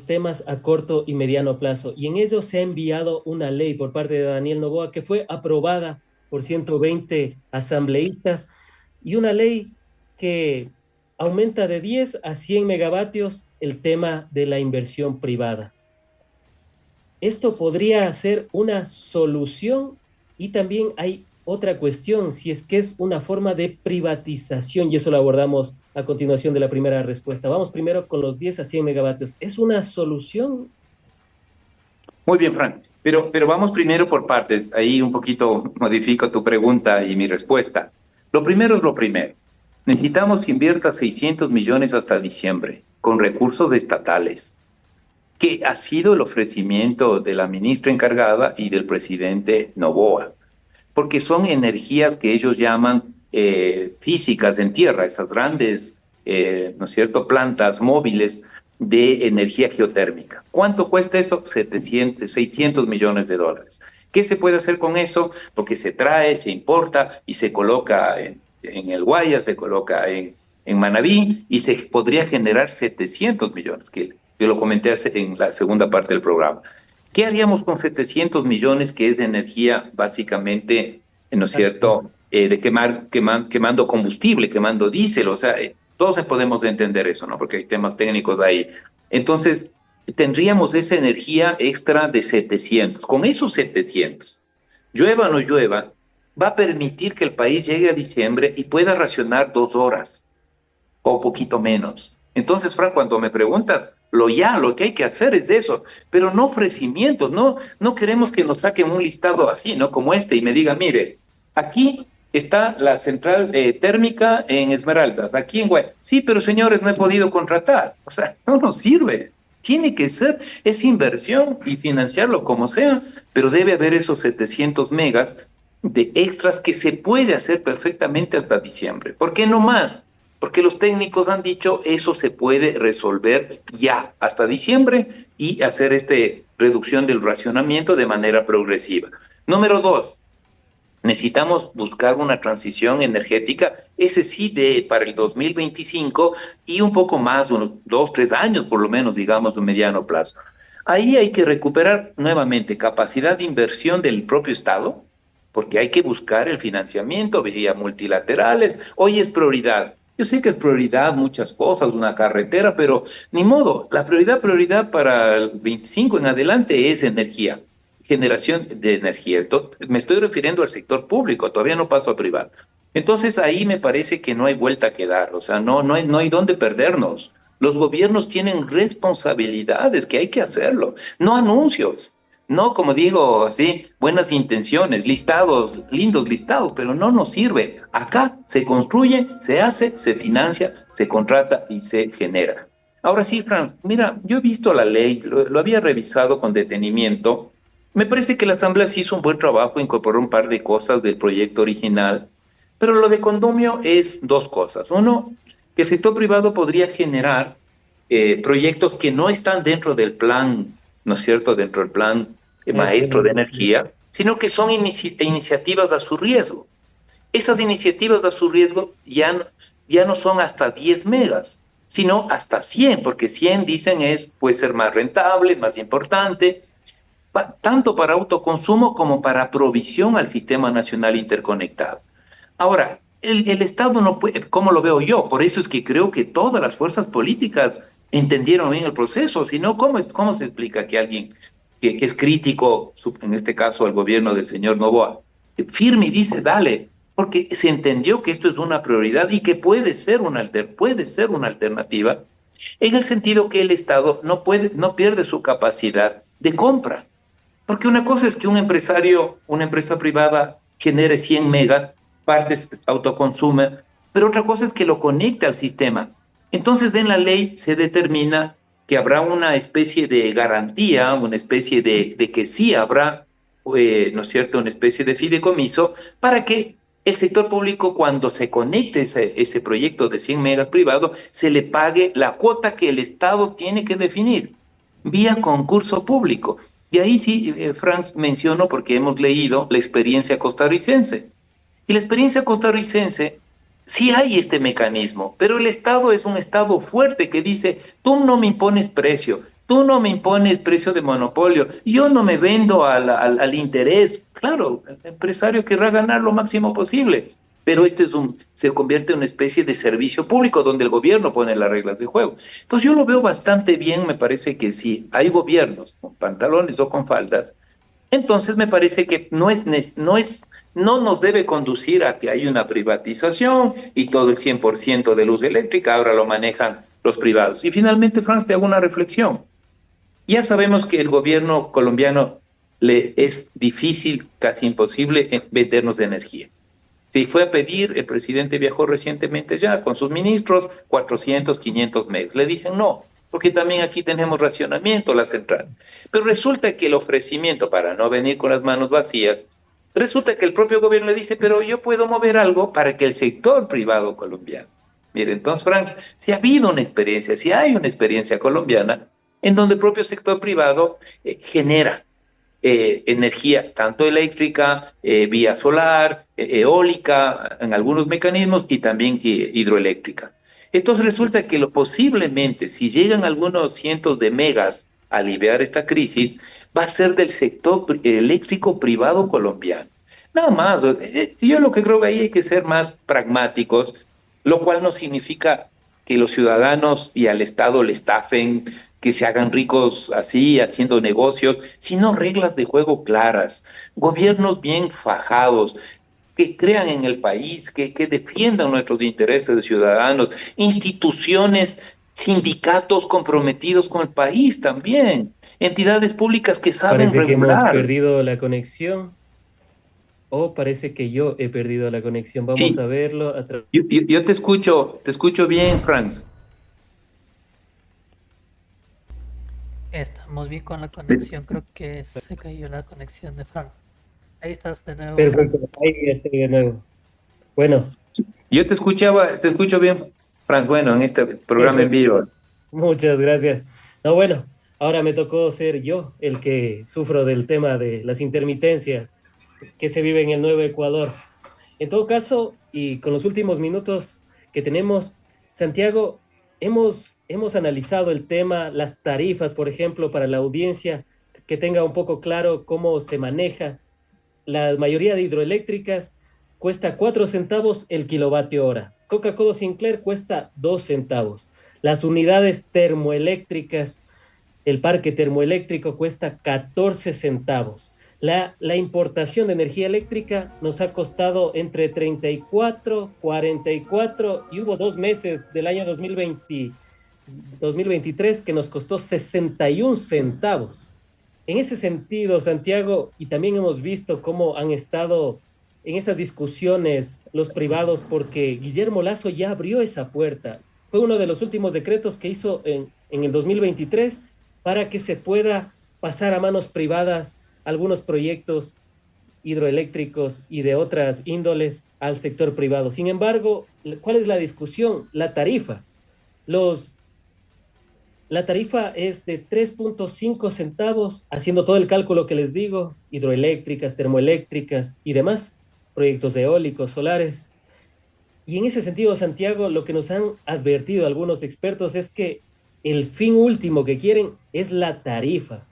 temas a corto y mediano plazo, y en ello se ha enviado una ley por parte de Daniel Noboa que fue aprobada por 120 asambleístas, y una ley que aumenta de 10 a 100 megavatios el tema de la inversión privada. Esto podría ser una solución y también hay otra cuestión, si es que es una forma de privatización, y eso lo abordamos a continuación de la primera respuesta. Vamos primero con los 10 a 100 megavatios. ¿Es una solución? muy bien, Frank. Pero vamos primero por partes. Ahí un poquito modifico tu pregunta y mi respuesta. Lo primero es lo primero. Necesitamos que invierta 600 millones hasta diciembre con recursos estatales, que ha sido el ofrecimiento de la ministra encargada y del presidente Noboa, porque son energías que ellos llaman físicas en tierra, esas grandes, ¿no es cierto?, plantas móviles de energía geotérmica. ¿Cuánto cuesta eso? 600 millones de dólares. ¿Qué se puede hacer con eso? Porque se trae, se importa y se coloca en el Guayas, se coloca en Manabí y se podría generar 700 millones, que yo lo comenté en la segunda parte del programa. ¿Qué haríamos con 700 millones, que es de energía básicamente, ¿no es cierto?, de quemando combustible, quemando diésel, o sea, todos podemos entender eso, ¿no? Porque hay temas técnicos ahí. Entonces, tendríamos esa energía extra de 700. Con esos 700, llueva o no llueva, va a permitir que el país llegue a diciembre y pueda racionar 2 horas o poquito menos. Entonces, Frank, cuando me preguntas, lo que hay que hacer es eso, pero no ofrecimientos, no queremos que nos saquen un listado así, ¿no? Como este y me digan, mire, aquí está la central térmica en Esmeraldas, aquí en Guay. Sí, pero señores, no he podido contratar. O sea, no nos sirve. Tiene que ser esa inversión y financiarlo como sea, pero debe haber esos 700 megas de extras que se puede hacer perfectamente hasta diciembre. ¿Por qué no más? Porque los técnicos han dicho eso se puede resolver ya hasta diciembre y hacer esta reducción del racionamiento de manera progresiva. Número dos, necesitamos buscar una transición energética, ese sí, para el 2025 y un poco más, unos 2, 3 años por lo menos, digamos, de mediano plazo. Ahí hay que recuperar nuevamente capacidad de inversión del propio Estado, porque hay que buscar el financiamiento vía multilaterales. Hoy es prioridad. Yo sé que es prioridad muchas cosas, una carretera, pero ni modo. La prioridad para el 25 en adelante es energía, generación de energía. Entonces, me estoy refiriendo al sector público, todavía no paso a privado. Entonces ahí me parece que no hay vuelta que dar, o sea, no hay dónde perdernos. Los gobiernos tienen responsabilidades que hay que hacerlo, no anuncios. No, como digo, así, buenas intenciones, listados, lindos listados, pero no nos sirve. Acá se construye, se hace, se financia, se contrata y se genera. Ahora sí, Fran, mira, yo he visto la ley, lo había revisado con detenimiento. Me parece que la Asamblea sí hizo un buen trabajo, incorporó un par de cosas del proyecto original, pero lo de condomio es dos cosas. Uno, que el sector privado podría generar proyectos que no están dentro del plan, ¿no es cierto?, dentro del plan maestro de energía, sino que son iniciativas a su riesgo. Esas iniciativas a su riesgo ya ya no son hasta 10 megas, sino hasta 100, porque 100 dicen puede ser más rentable, más importante, tanto para autoconsumo como para provisión al Sistema Nacional Interconectado. Ahora, el Estado no puede, ¿cómo lo veo yo? Por eso es que creo que todas las fuerzas políticas entendieron bien el proceso, si no, ¿cómo se explica que alguien que es crítico, en este caso al gobierno del señor Noboa, firme y dice, dale, porque se entendió que esto es una prioridad y que puede ser una alternativa, en el sentido que el Estado no pierde su capacidad de compra. Porque una cosa es que un empresario, una empresa privada genere 100 megas, partes autoconsume, pero otra cosa es que lo conecte al sistema. Entonces, en la ley se determina que habrá una especie de garantía, una especie de que sí habrá, ¿no es cierto?, una especie de fideicomiso para que el sector público, cuando se conecte ese proyecto de 100 megas privado, se le pague la cuota que el Estado tiene que definir vía concurso público. Y ahí sí, Franz menciono porque hemos leído la experiencia costarricense. Y la experiencia costarricense, sí hay este mecanismo, pero el Estado es un Estado fuerte que dice, tú no me impones precio, tú no me impones precio de monopolio, yo no me vendo al interés. Claro, el empresario querrá ganar lo máximo posible, pero se convierte en una especie de servicio público donde el gobierno pone las reglas de juego. Entonces yo lo veo bastante bien, me parece que si hay gobiernos con pantalones o con faldas, entonces me parece que no nos debe conducir a que hay una privatización y todo el 100% de luz eléctrica ahora lo manejan los privados. Y finalmente, Franz, te hago una reflexión. Ya sabemos que el gobierno colombiano le es difícil, casi imposible, vendernos de energía. Si fue a pedir, el presidente viajó recientemente ya con sus ministros, 400, 500 megas. Le dicen no, porque también aquí tenemos racionamiento, la central. Pero resulta que el ofrecimiento, para no venir con las manos vacías, resulta que el propio gobierno le dice, pero yo puedo mover algo para que el sector privado colombiano. Mire, entonces, Franz, si ha habido una experiencia, si hay una experiencia colombiana, en donde el propio sector privado genera energía, tanto eléctrica, vía solar, eólica, en algunos mecanismos, y también hidroeléctrica. Entonces resulta que posiblemente, si llegan algunos cientos de megas a aliviar esta crisis, va a ser del sector eléctrico privado colombiano. Nada más, yo lo que creo que ahí hay que ser más pragmáticos, lo cual no significa que los ciudadanos y al Estado le estafen, que se hagan ricos así, haciendo negocios, sino reglas de juego claras, gobiernos bien fajados, que crean en el país, que defiendan nuestros intereses de ciudadanos, instituciones, sindicatos comprometidos con el país también, entidades públicas que saben Parece que hemos regular. perdido la conexión, o parece que yo he perdido la conexión. Vamos Sí, a verlo yo te escucho bien, Franz. Estamos bien con la conexión, creo que se cayó la conexión de Frank. Ahí estás de nuevo, Frank. Perfecto, ahí estoy de nuevo. Bueno, Yo te escucho bien, Franz, bueno, en este programa en perfecto. vivo. Muchas gracias. No, bueno, ahora me tocó ser yo el que sufro del tema de las intermitencias que se vive en el Nuevo Ecuador. En todo caso, y con los últimos minutos que tenemos, Santiago, hemos analizado el tema, las tarifas, por ejemplo, para la audiencia, que tenga un poco claro cómo se maneja. La mayoría de hidroeléctricas cuesta 4 centavos el kilovatio hora. Coca-Cola Sinclair cuesta 2 centavos. Las unidades termoeléctricas, el parque termoeléctrico cuesta 14 centavos. La importación de energía eléctrica nos ha costado entre 34, 44 y hubo 2 meses del año 2023 que nos costó 61 centavos. En ese sentido, Santiago, y también hemos visto cómo han estado en esas discusiones los privados, porque Guillermo Lazo ya abrió esa puerta. Fue uno de los últimos decretos que hizo en el 2023 para que se pueda pasar a manos privadas algunos proyectos hidroeléctricos y de otras índoles al sector privado. Sin embargo, ¿cuál es la discusión? La tarifa. Los la tarifa es de 3.5 centavos, haciendo todo el cálculo que les digo, hidroeléctricas, termoeléctricas y demás, proyectos eólicos, solares. Y en ese sentido, Santiago, lo que nos han advertido algunos expertos es que el fin último que quieren es la tarifa,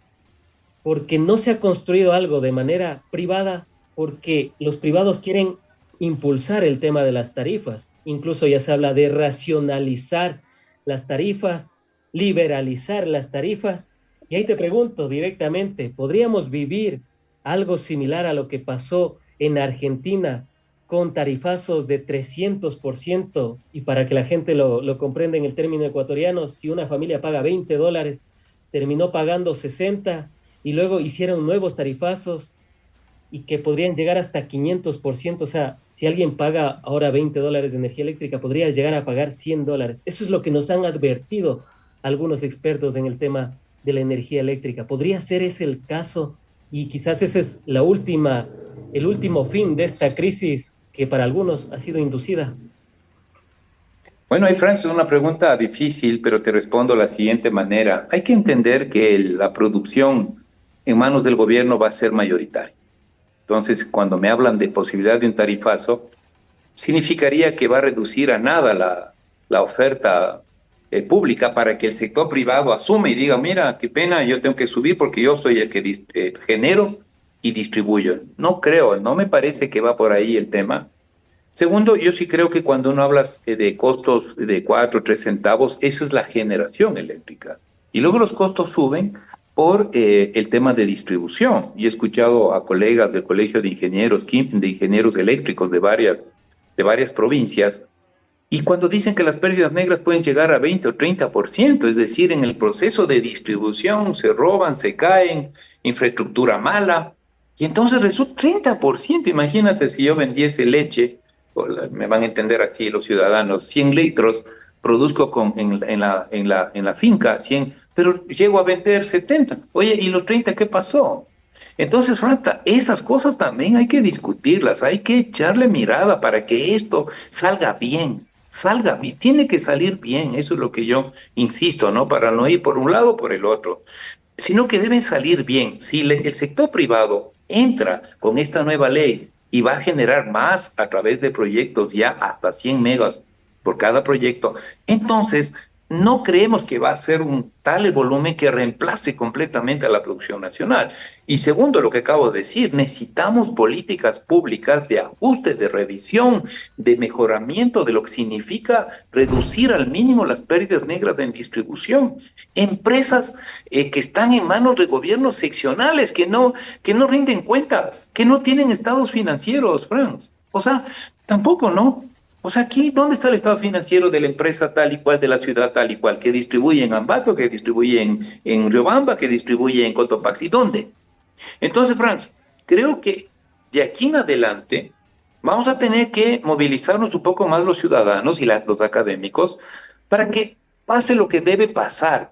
porque no se ha construido algo de manera privada, porque los privados quieren impulsar el tema de las tarifas. Incluso ya se habla de racionalizar las tarifas, liberalizar las tarifas. Y ahí te pregunto directamente, ¿podríamos vivir algo similar a lo que pasó en Argentina con tarifazos de 300%? Y para que la gente lo comprenda en el término ecuatoriano, si una familia paga $20, terminó pagando 60 y luego hicieron nuevos tarifazos y que podrían llegar hasta 500%. O sea, si alguien paga ahora $20 de energía eléctrica, podría llegar a pagar $100. Eso es lo que nos han advertido algunos expertos en el tema de la energía eléctrica. ¿Podría ser ese el caso? Y quizás ese es el último fin de esta crisis que para algunos ha sido inducida. Bueno, ahí, Francis, es una pregunta difícil, pero te respondo de la siguiente manera. Hay que entender que la producción en manos del gobierno va a ser mayoritaria. Entonces, cuando me hablan de posibilidad de un tarifazo, significaría que va a reducir a nada la oferta pública para que el sector privado asume y diga, mira, qué pena, yo tengo que subir porque yo soy el que genero y distribuyo. No creo, no me parece que va por ahí el tema. Segundo, yo sí creo que cuando uno habla de costos de 4 o 3 centavos, eso es la generación eléctrica. Y luego los costos suben por el tema de distribución. Y he escuchado a colegas del Colegio de Ingenieros, de Ingenieros Eléctricos de varias provincias, y cuando dicen que las pérdidas negras pueden llegar a 20 o 30%, es decir, en el proceso de distribución se roban, se caen, infraestructura mala, y entonces resulta 30%. Imagínate si yo vendiese leche, me van a entender así los ciudadanos, 100 litros, produzco en la finca 100, pero llego a vender 70. Oye, ¿y los 30 qué pasó? Entonces, Franta, esas cosas también hay que discutirlas, hay que echarle mirada para que esto salga bien, tiene que salir bien, eso es lo que yo insisto, ¿no? Para no ir por un lado o por el otro, sino que deben salir bien. Si el sector privado entra con esta nueva ley y va a generar más a través de proyectos ya hasta 100 megas por cada proyecto, entonces no creemos que va a ser un tal el volumen que reemplace completamente a la producción nacional. Y segundo, lo que acabo de decir, necesitamos políticas públicas de ajuste, de revisión, de mejoramiento de lo que significa reducir al mínimo las pérdidas negras en distribución. Empresas que están en manos de gobiernos seccionales que no rinden cuentas, que no tienen estados financieros, Franz. O sea, tampoco, ¿no? O sea, aquí, ¿dónde está el estado financiero de la empresa tal y cual, de la ciudad tal y cual, que distribuye en Ambato, que distribuye en Riobamba, que distribuye en Cotopaxi? ¿Dónde? Entonces, Franz, creo que de aquí en adelante vamos a tener que movilizarnos un poco más los ciudadanos y los académicos para que pase lo que debe pasar,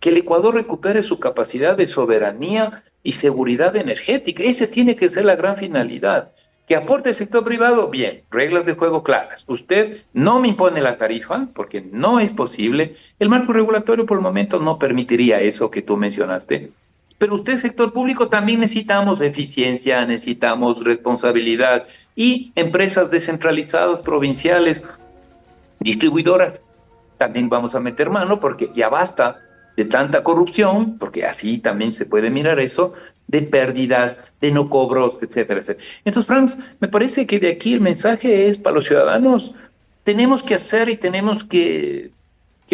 que el Ecuador recupere su capacidad de soberanía y seguridad energética. Esa tiene que ser la gran finalidad. ¿Que aporte el sector privado? Bien, reglas de juego claras. Usted no me impone la tarifa, porque no es posible. El marco regulatorio por el momento no permitiría eso que tú mencionaste. Pero usted, sector público, también necesitamos eficiencia, necesitamos responsabilidad y empresas descentralizadas, provinciales, distribuidoras. También vamos a meter mano porque ya basta de tanta corrupción, porque así también se puede mirar eso, de pérdidas, de no cobros, etcétera, etcétera. Entonces, Franz, me parece que de aquí el mensaje es para los ciudadanos, tenemos que hacer y tenemos que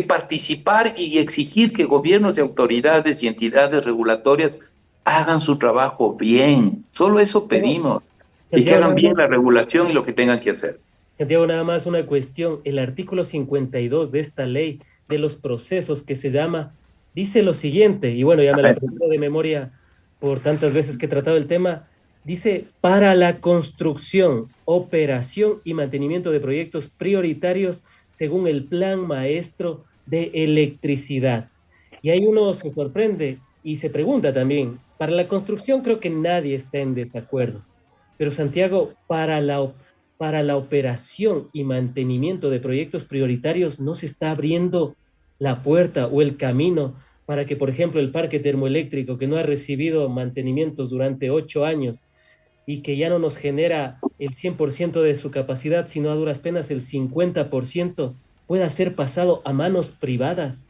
participar y exigir que gobiernos y autoridades y entidades regulatorias hagan su trabajo bien. Solo eso Santiago, pedimos, y que Santiago, hagan nada bien la más. regulación y lo que tengan que hacer. Santiago, nada más una cuestión. El artículo 52 de esta ley de los procesos que se llama, dice lo siguiente, y bueno, ya A me la ver. aprendí de memoria por tantas veces que he tratado el tema, dice, para la construcción, operación y mantenimiento de proyectos prioritarios según el plan maestro de electricidad. Y ahí uno se sorprende y se pregunta también, para la construcción creo que nadie está en desacuerdo, pero Santiago, para la operación y mantenimiento de proyectos prioritarios no se está abriendo la puerta o el camino para que, por ejemplo, el parque termoeléctrico que no ha recibido mantenimientos durante 8 años y que ya no nos genera el 100% de su capacidad, sino a duras penas el 50%, pueda ser pasado a manos privadas.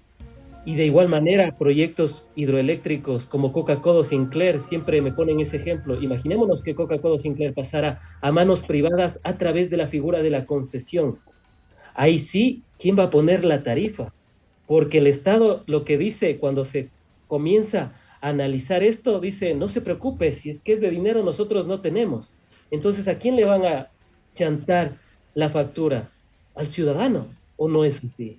Y de igual manera, proyectos hidroeléctricos como Coca-Cola Sinclair, siempre me ponen ese ejemplo. Imaginémonos que Coca-Cola Sinclair pasara a manos privadas a través de la figura de la concesión. Ahí sí, ¿quién va a poner la tarifa? Porque el Estado lo que dice cuando se comienza a analizar esto, dice, no se preocupe, si es que es de dinero nosotros no tenemos. Entonces, ¿a quién le van a chantar la factura? ¿Al ciudadano? ¿O no es así?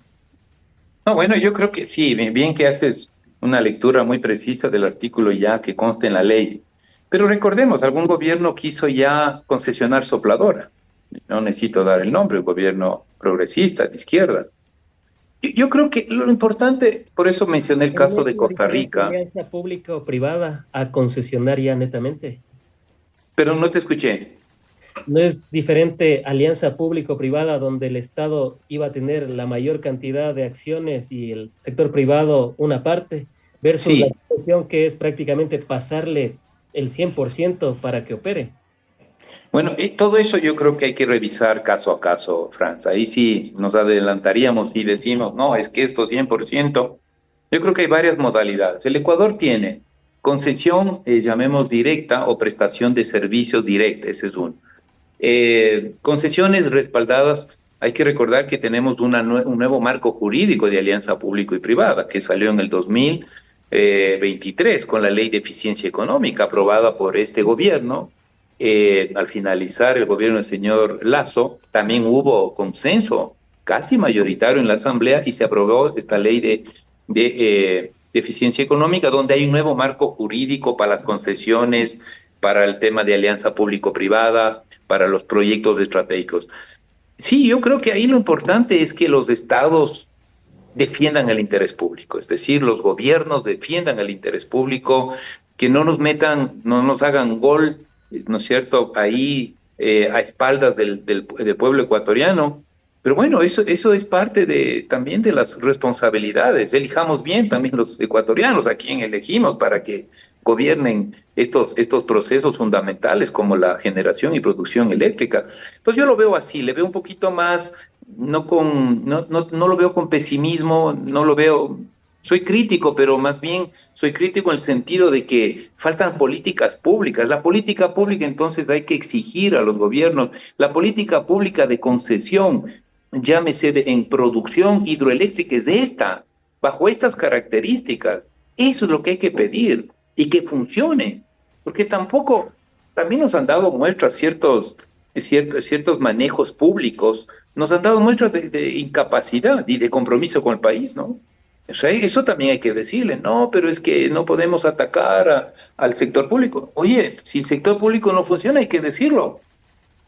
No, bueno, yo creo que sí, bien que haces una lectura muy precisa del artículo ya que consta en la ley. Pero recordemos, algún gobierno quiso ya concesionar sopladora. No necesito dar el nombre, el gobierno progresista, de izquierda. Yo creo que lo importante, por eso mencioné el Pero no caso es de una Costa diferencia Rica, alianza pública o privada a concesionaria netamente. pero no te escuché. No es diferente alianza público-privada donde el Estado iba a tener la mayor cantidad de acciones y el sector privado una parte, versus la Sí, concesión que es prácticamente pasarle el 100% para que opere. bueno, todo eso yo creo que hay que revisar caso a caso, Franz. Ahí sí nos adelantaríamos y decimos, no, es que esto 100%. Yo creo que hay varias modalidades. El Ecuador tiene concesión, llamemos directa, o prestación de servicios directa, ese es uno. Concesiones respaldadas, hay que recordar que tenemos un nuevo marco jurídico de alianza público y privada que salió en el 2023 con la Ley de Eficiencia Económica aprobada por este gobierno. Al finalizar el gobierno del señor Lazo, también hubo consenso casi mayoritario en la Asamblea y se aprobó esta ley de eficiencia económica, donde hay un nuevo marco jurídico para las concesiones, para el tema de alianza público-privada, para los proyectos estratégicos. Sí, yo creo que ahí lo importante es que los estados defiendan el interés público, es decir, los gobiernos defiendan el interés público, que no nos metan, no nos hagan gol, ¿no es cierto?, ahí a espaldas del pueblo ecuatoriano. Pero bueno, eso es parte también de las responsabilidades. Elijamos bien también los ecuatorianos a quien elegimos para que gobiernen estos procesos fundamentales como la generación y producción eléctrica. Pues yo lo veo así, le veo un poquito más no lo veo con pesimismo, no lo veo, soy crítico, pero más bien soy crítico en el sentido de que faltan políticas públicas. La política pública entonces hay que exigir a los gobiernos, la política pública de concesión, llámese en producción hidroeléctrica, es esta, bajo estas características. Eso es lo que hay que pedir y que funcione, porque tampoco, también nos han dado muestras ciertos manejos públicos nos han dado muestras de incapacidad y de compromiso con el país, ¿no? O sea, eso también hay que decirle, no, pero es que no podemos atacar al sector público. Oye, si el sector público no funciona, hay que decirlo.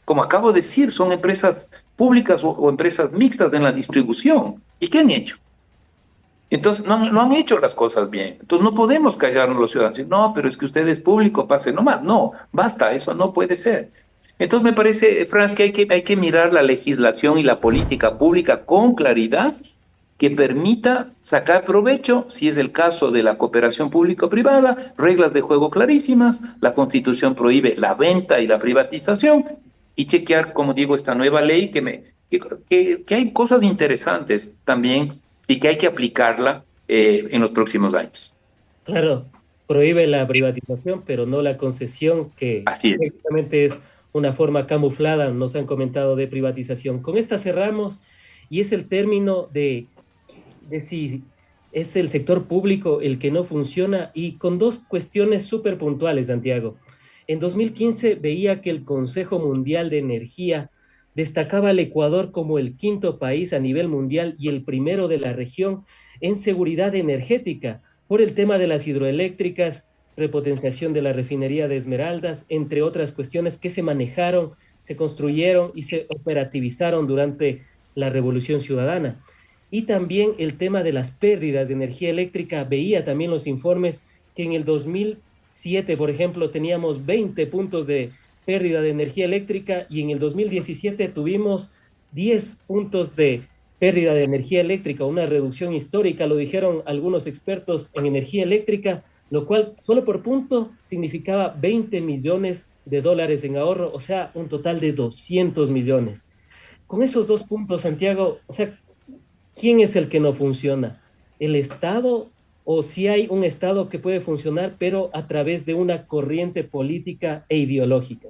Como acabo de decir, son empresas públicas o empresas mixtas en la distribución. ¿Y qué han hecho? Entonces, no han hecho las cosas bien. Entonces, no podemos callarnos los ciudadanos. No, pero es que usted es público, pase nomás. No, basta, eso no puede ser. Entonces, me parece, Franz, que hay que mirar la legislación y la política pública con claridad que permita sacar provecho, si es el caso de la cooperación público-privada, reglas de juego clarísimas, la Constitución prohíbe la venta y la privatización, y chequear, como digo, esta nueva ley que hay cosas interesantes también y que hay que aplicarla en los próximos años. Claro, prohíbe la privatización, pero no la concesión, que Así es. prácticamente es una forma camuflada, nos han comentado, de privatización. Con esta cerramos y es el término de si es el sector público el que no funciona y con dos cuestiones súper puntuales, Santiago. En 2015 veía que el Consejo Mundial de Energía destacaba al Ecuador como el quinto país a nivel mundial y el primero de la región en seguridad energética por el tema de las hidroeléctricas, repotenciación de la refinería de Esmeraldas, entre otras cuestiones que se manejaron, se construyeron y se operativizaron durante la Revolución Ciudadana. Y también el tema de las pérdidas de energía eléctrica. Veía también los informes que en el 2007, por ejemplo, teníamos 20 puntos de pérdida de energía eléctrica y en el 2017 tuvimos 10 puntos de pérdida de energía eléctrica, una reducción histórica, lo dijeron algunos expertos en energía eléctrica, lo cual solo por punto significaba 20 millones de dólares en ahorro, o sea, un total de 200 millones. Con esos dos puntos, Santiago, o sea, ¿quién es el que no funciona? ¿El Estado o si hay un Estado que puede funcionar, pero a través de una corriente política e ideológica?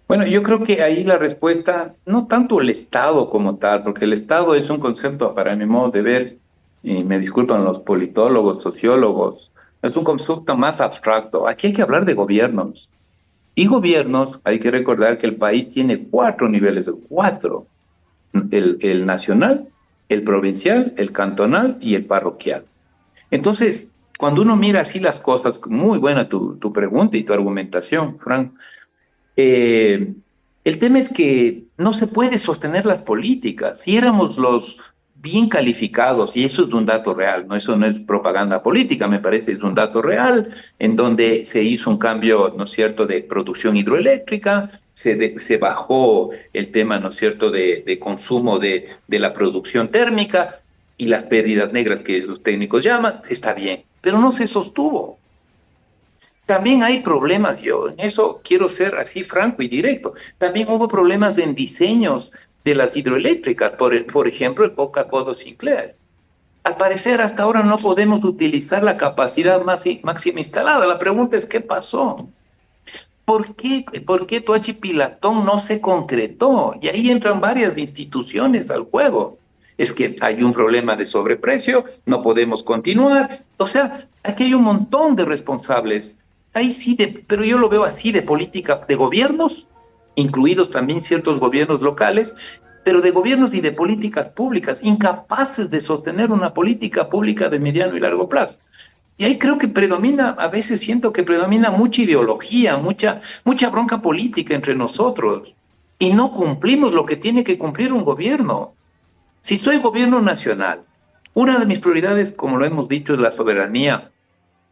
Bueno, yo creo que ahí la respuesta, no tanto el Estado como tal, porque el Estado es un concepto, para mi modo de ver, y me disculpan los politólogos, sociólogos, es un concepto más abstracto. Aquí hay que hablar de gobiernos. Y gobiernos, hay que recordar que el país tiene cuatro niveles, cuatro: el nacional, el provincial, el cantonal y el parroquial. Entonces, cuando uno mira así las cosas, muy buena tu pregunta y tu argumentación, Frank. Eh, el tema es que no se puede sostener las políticas. Si éramos los bien calificados, y eso es un dato real, ¿no? Eso no es propaganda política, me parece, es un dato real, en donde se hizo un cambio, ¿no es cierto?, de producción hidroeléctrica, se bajó el tema, ¿no es cierto?, de consumo de la producción térmica y las pérdidas negras que los técnicos llaman, está bien, pero no se sostuvo. También hay problemas, yo en eso quiero ser así franco y directo. También hubo problemas en diseños de las hidroeléctricas, por ejemplo, el Coca-Cola Sinclair. Al parecer, hasta ahora no podemos utilizar la capacidad máxima instalada. La pregunta es, ¿qué pasó? ¿Por qué Toachi Pilatón no se concretó? Y ahí entran varias instituciones al juego. Es que hay un problema de sobreprecio, no podemos continuar. O sea, aquí hay un montón de responsables. Ahí sí, pero yo lo veo así de política de gobiernos, incluidos también ciertos gobiernos locales, pero de gobiernos y de políticas públicas, incapaces de sostener una política pública de mediano y largo plazo. Y ahí creo que predomina, a veces siento que predomina mucha ideología, mucha bronca política entre nosotros. Y no cumplimos lo que tiene que cumplir un gobierno. Si soy gobierno nacional, una de mis prioridades, como lo hemos dicho, es la soberanía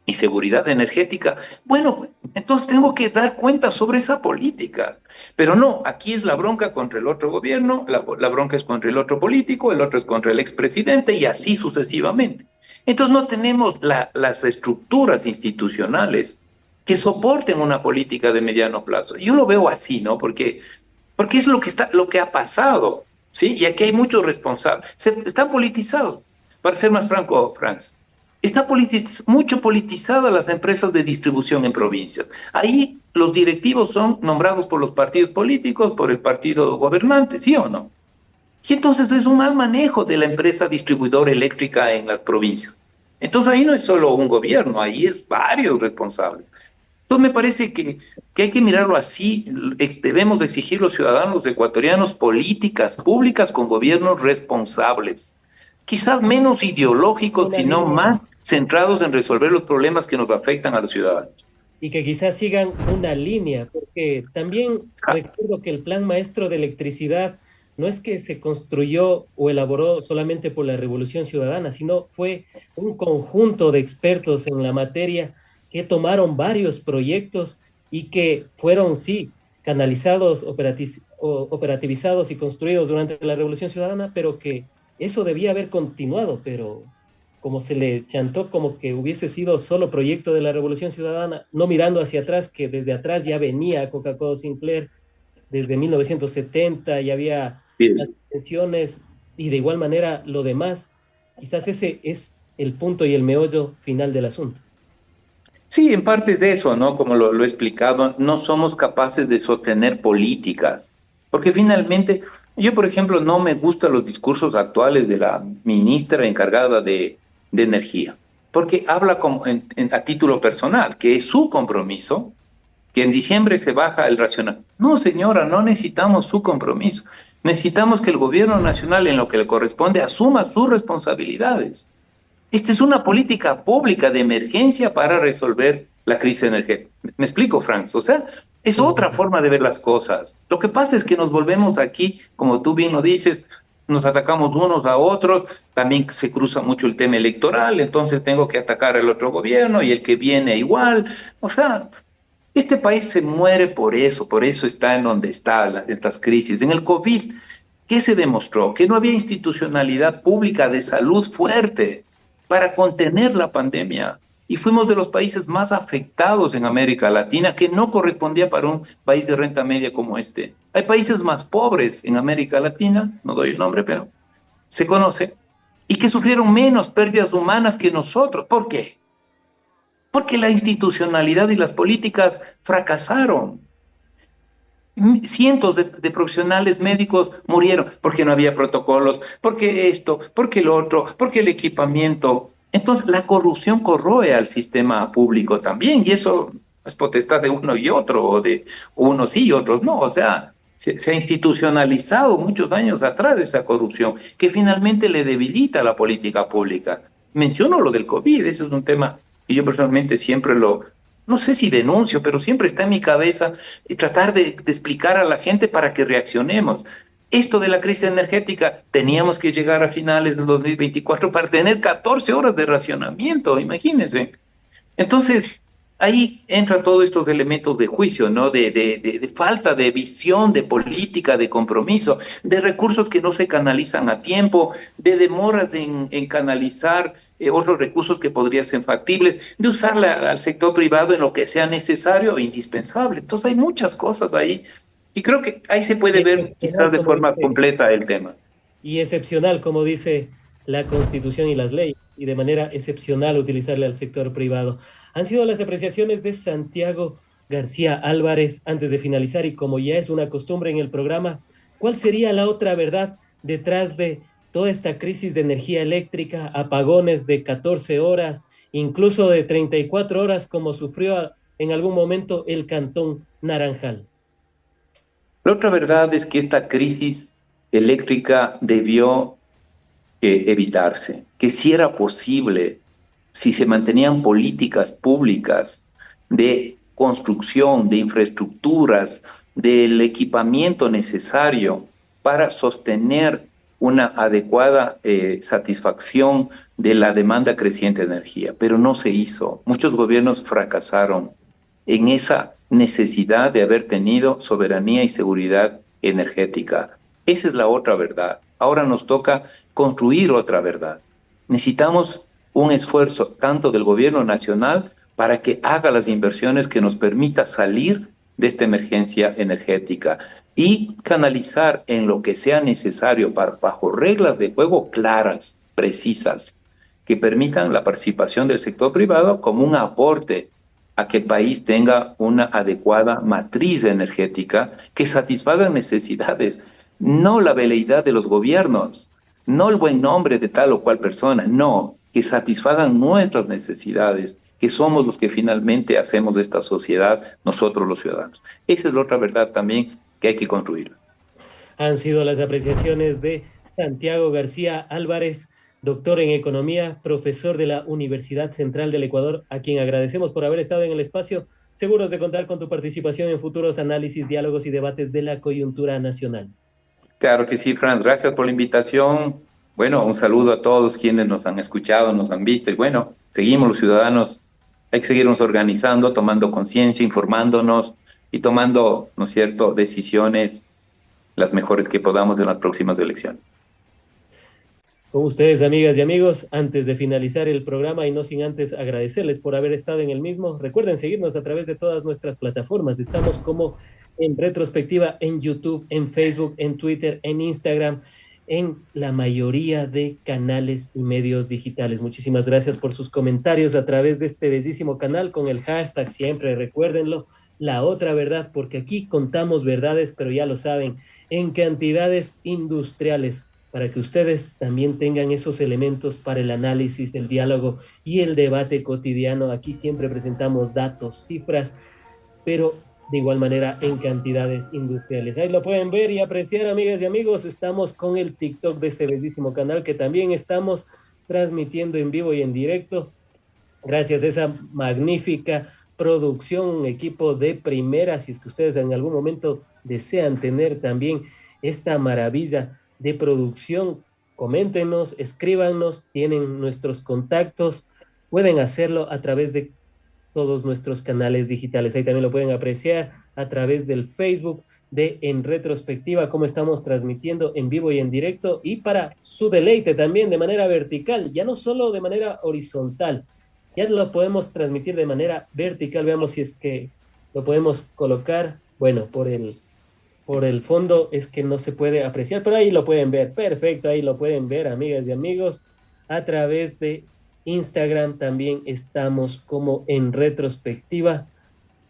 y seguridad energética. Bueno, entonces tengo que dar cuenta sobre esa política. Pero no, aquí es la bronca contra el otro gobierno, la bronca es contra el otro político, el otro es contra el expresidente y así sucesivamente. Entonces no tenemos las estructuras institucionales que soporten una política de mediano plazo. Yo lo veo así, ¿no? Porque es lo que ha pasado, ¿sí? Y aquí hay muchos responsables. Están politizados. Para ser más franco, Franz, está mucho politizadas las empresas de distribución en provincias. Ahí los directivos son nombrados por los partidos políticos, por el partido gobernante, ¿sí o no? Y entonces es un mal manejo de la empresa distribuidora eléctrica en las provincias. Entonces ahí no es solo un gobierno, ahí es varios responsables. Entonces me parece que hay que mirarlo así. Debemos exigir los ciudadanos ecuatorianos políticas públicas con gobiernos responsables, quizás menos ideológicos, Una sino línea más centrados en resolver los problemas que nos afectan a los ciudadanos. y que quizás sigan una línea, porque también recuerdo que el Plan Maestro de Electricidad no es que se construyó o elaboró solamente por la Revolución Ciudadana, sino fue un conjunto de expertos en la materia que tomaron varios proyectos y que fueron, sí, canalizados, operativizados y construidos durante la Revolución Ciudadana, pero que eso debía haber continuado, pero como se le chantó como que hubiese sido solo proyecto de la Revolución Ciudadana, no mirando hacia atrás, que desde atrás ya venía Coca-Cola Sinclair, desde 1970 ya había Sí, las tensiones y de igual manera lo demás, quizás ese es el punto y el meollo final del asunto. sí, en parte es eso, ¿no? Como lo he explicado, no somos capaces de sostener políticas, porque finalmente, yo por ejemplo no me gustan los discursos actuales de la ministra encargada de energía, porque habla como a título personal, que es su compromiso, que en diciembre se baja el racional. No, señora, no necesitamos su compromiso. Necesitamos que el gobierno nacional, en lo que le corresponde, asuma sus responsabilidades. Esta es una política pública de emergencia para resolver la crisis energética. ¿Me explico, Franz? O sea, es otra forma de ver las cosas. Lo que pasa es que nos volvemos aquí, como tú bien lo dices, nos atacamos unos a otros, también se cruza mucho el tema electoral, entonces tengo que atacar al otro gobierno y el que viene igual. O sea, este país se muere por eso está en donde está estas crisis. En el COVID, ¿qué se demostró? Que no había institucionalidad pública de salud fuerte para contener la pandemia. y fuimos de los países más afectados en América Latina, que no correspondía para un país de renta media como este. Hay países más pobres en América Latina, no doy el nombre, pero se conoce, y que sufrieron menos pérdidas humanas que nosotros. ¿Por qué? Porque la institucionalidad y las políticas fracasaron. Cientos de profesionales médicos murieron porque no había protocolos, porque esto, porque lo otro, porque el equipamiento. Entonces, la corrupción corroe al sistema público también, y eso es potestad de uno y otro, o de unos sí y otros no. O sea, se ha institucionalizado muchos años atrás esa corrupción, que finalmente le debilita a la política pública. Menciono lo del COVID, eso es un tema que yo personalmente siempre no sé si denuncio, pero siempre está en mi cabeza y tratar de explicar a la gente para que reaccionemos. Esto de la crisis energética, teníamos que llegar a finales del 2024 para tener 14 horas de racionamiento, imagínense. Entonces, ahí entran todos estos elementos de juicio, ¿no? De falta de visión, de política, de compromiso, de recursos que no se canalizan a tiempo, de demoras en canalizar otros recursos que podrían ser factibles, de usarla al sector privado en lo que sea necesario e indispensable. Entonces, hay muchas cosas ahí y creo que ahí se Y puede ver excepcional, quizás de como forma dice, completa el tema. y excepcional, como dice la Constitución y las leyes, y de manera excepcional utilizarle al sector privado. Han sido las apreciaciones de Santiago García Álvarez antes de finalizar, y como ya es una costumbre en el programa, ¿cuál sería la otra verdad detrás de toda esta crisis de energía eléctrica, apagones de 14 horas, incluso de 34 horas, como sufrió en algún momento el Cantón Naranjal? La otra verdad es que esta crisis eléctrica debió evitarse, que si era posible, si se mantenían políticas públicas de construcción, de infraestructuras, del equipamiento necesario para sostener una adecuada satisfacción de la demanda creciente de energía, pero no se hizo. Muchos gobiernos fracasaron en esa necesidad de haber tenido soberanía y seguridad energética. Esa es la otra verdad. Ahora nos toca construir otra verdad. Necesitamos un esfuerzo tanto del gobierno nacional para que haga las inversiones que nos permita salir de esta emergencia energética y canalizar en lo que sea necesario bajo reglas de juego claras, precisas, que permitan la participación del sector privado como un aporte a que el país tenga una adecuada matriz energética que satisfaga necesidades, no la veleidad de los gobiernos, no el buen nombre de tal o cual persona, no, que satisfagan nuestras necesidades, que somos los que finalmente hacemos de esta sociedad nosotros los ciudadanos. Esa es la otra verdad también que hay que construir. Han sido las apreciaciones de Santiago García Álvarez, doctor en economía, profesor de la Universidad Central del Ecuador, a quien agradecemos por haber estado en el espacio, seguros de contar con tu participación en futuros análisis, diálogos y debates de la coyuntura nacional. Claro que sí, Fran, gracias por la invitación. Bueno, un saludo a todos quienes nos han escuchado, nos han visto y bueno, seguimos los ciudadanos, hay que seguirnos organizando, tomando conciencia, informándonos y tomando, ¿no es cierto?, decisiones las mejores que podamos en las próximas elecciones. Con ustedes, amigas y amigos, antes de finalizar el programa y no sin antes agradecerles por haber estado en el mismo, recuerden seguirnos a través de todas nuestras plataformas. Estamos como en retrospectiva en YouTube, en Facebook, en Twitter, en Instagram, en la mayoría de canales y medios digitales. Muchísimas gracias por sus comentarios a través de este bellísimo canal con el hashtag siempre, recuérdenlo, la otra verdad, porque aquí contamos verdades, pero ya lo saben, en cantidades industriales para que ustedes también tengan esos elementos para el análisis, el diálogo y el debate cotidiano. Aquí siempre presentamos datos, cifras, pero de igual manera en cantidades industriales. Ahí lo pueden ver y apreciar, amigas y amigos. Estamos con el TikTok de este bellísimo canal que también estamos transmitiendo en vivo y en directo. Gracias a esa magnífica producción, un equipo de primera. Si es que ustedes en algún momento desean tener también esta maravilla de producción, coméntenos, escríbanos, tienen nuestros contactos, pueden hacerlo a través de todos nuestros canales digitales. Ahí también lo pueden apreciar a través del Facebook de En Retrospectiva, cómo estamos transmitiendo en vivo y en directo, y para su deleite también de manera vertical, ya no solo de manera horizontal, Ya lo podemos transmitir de manera vertical. Veamos si es que lo podemos colocar. Bueno, por el fondo es que no se puede apreciar, pero ahí lo pueden ver. Perfecto, ahí lo pueden ver, amigas y amigos. A través de Instagram también estamos como en retrospectiva.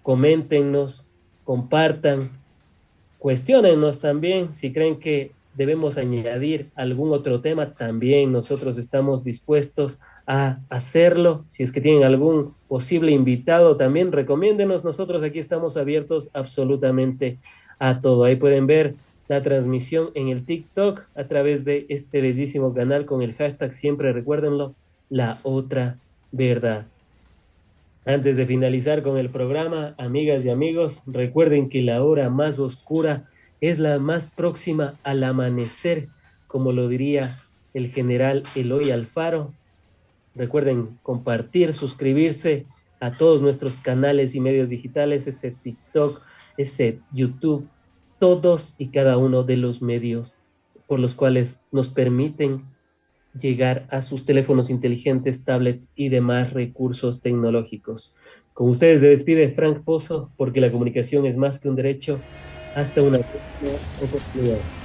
Coméntenos, compartan, cuestiónennos también si creen que debemos añadir algún otro tema, también nosotros estamos dispuestos a hacerlo. Si es que tienen algún posible invitado, también recomiéndenos. Nosotros aquí estamos abiertos absolutamente a todo. Ahí pueden ver la transmisión en el TikTok a través de este bellísimo canal con el hashtag, siempre recuérdenlo, la otra verdad. Antes de finalizar con el programa, amigas y amigos, recuerden que la hora más oscura es la más próxima al amanecer, como lo diría el general Eloy Alfaro. Recuerden compartir, suscribirse a todos nuestros canales y medios digitales, ese TikTok, ese YouTube, todos y cada uno de los medios por los cuales nos permiten llegar a sus teléfonos inteligentes, tablets y demás recursos tecnológicos. Con ustedes se despide Frank Pozo, porque la comunicación es más que un derecho. Hasta una próxima oportunidad.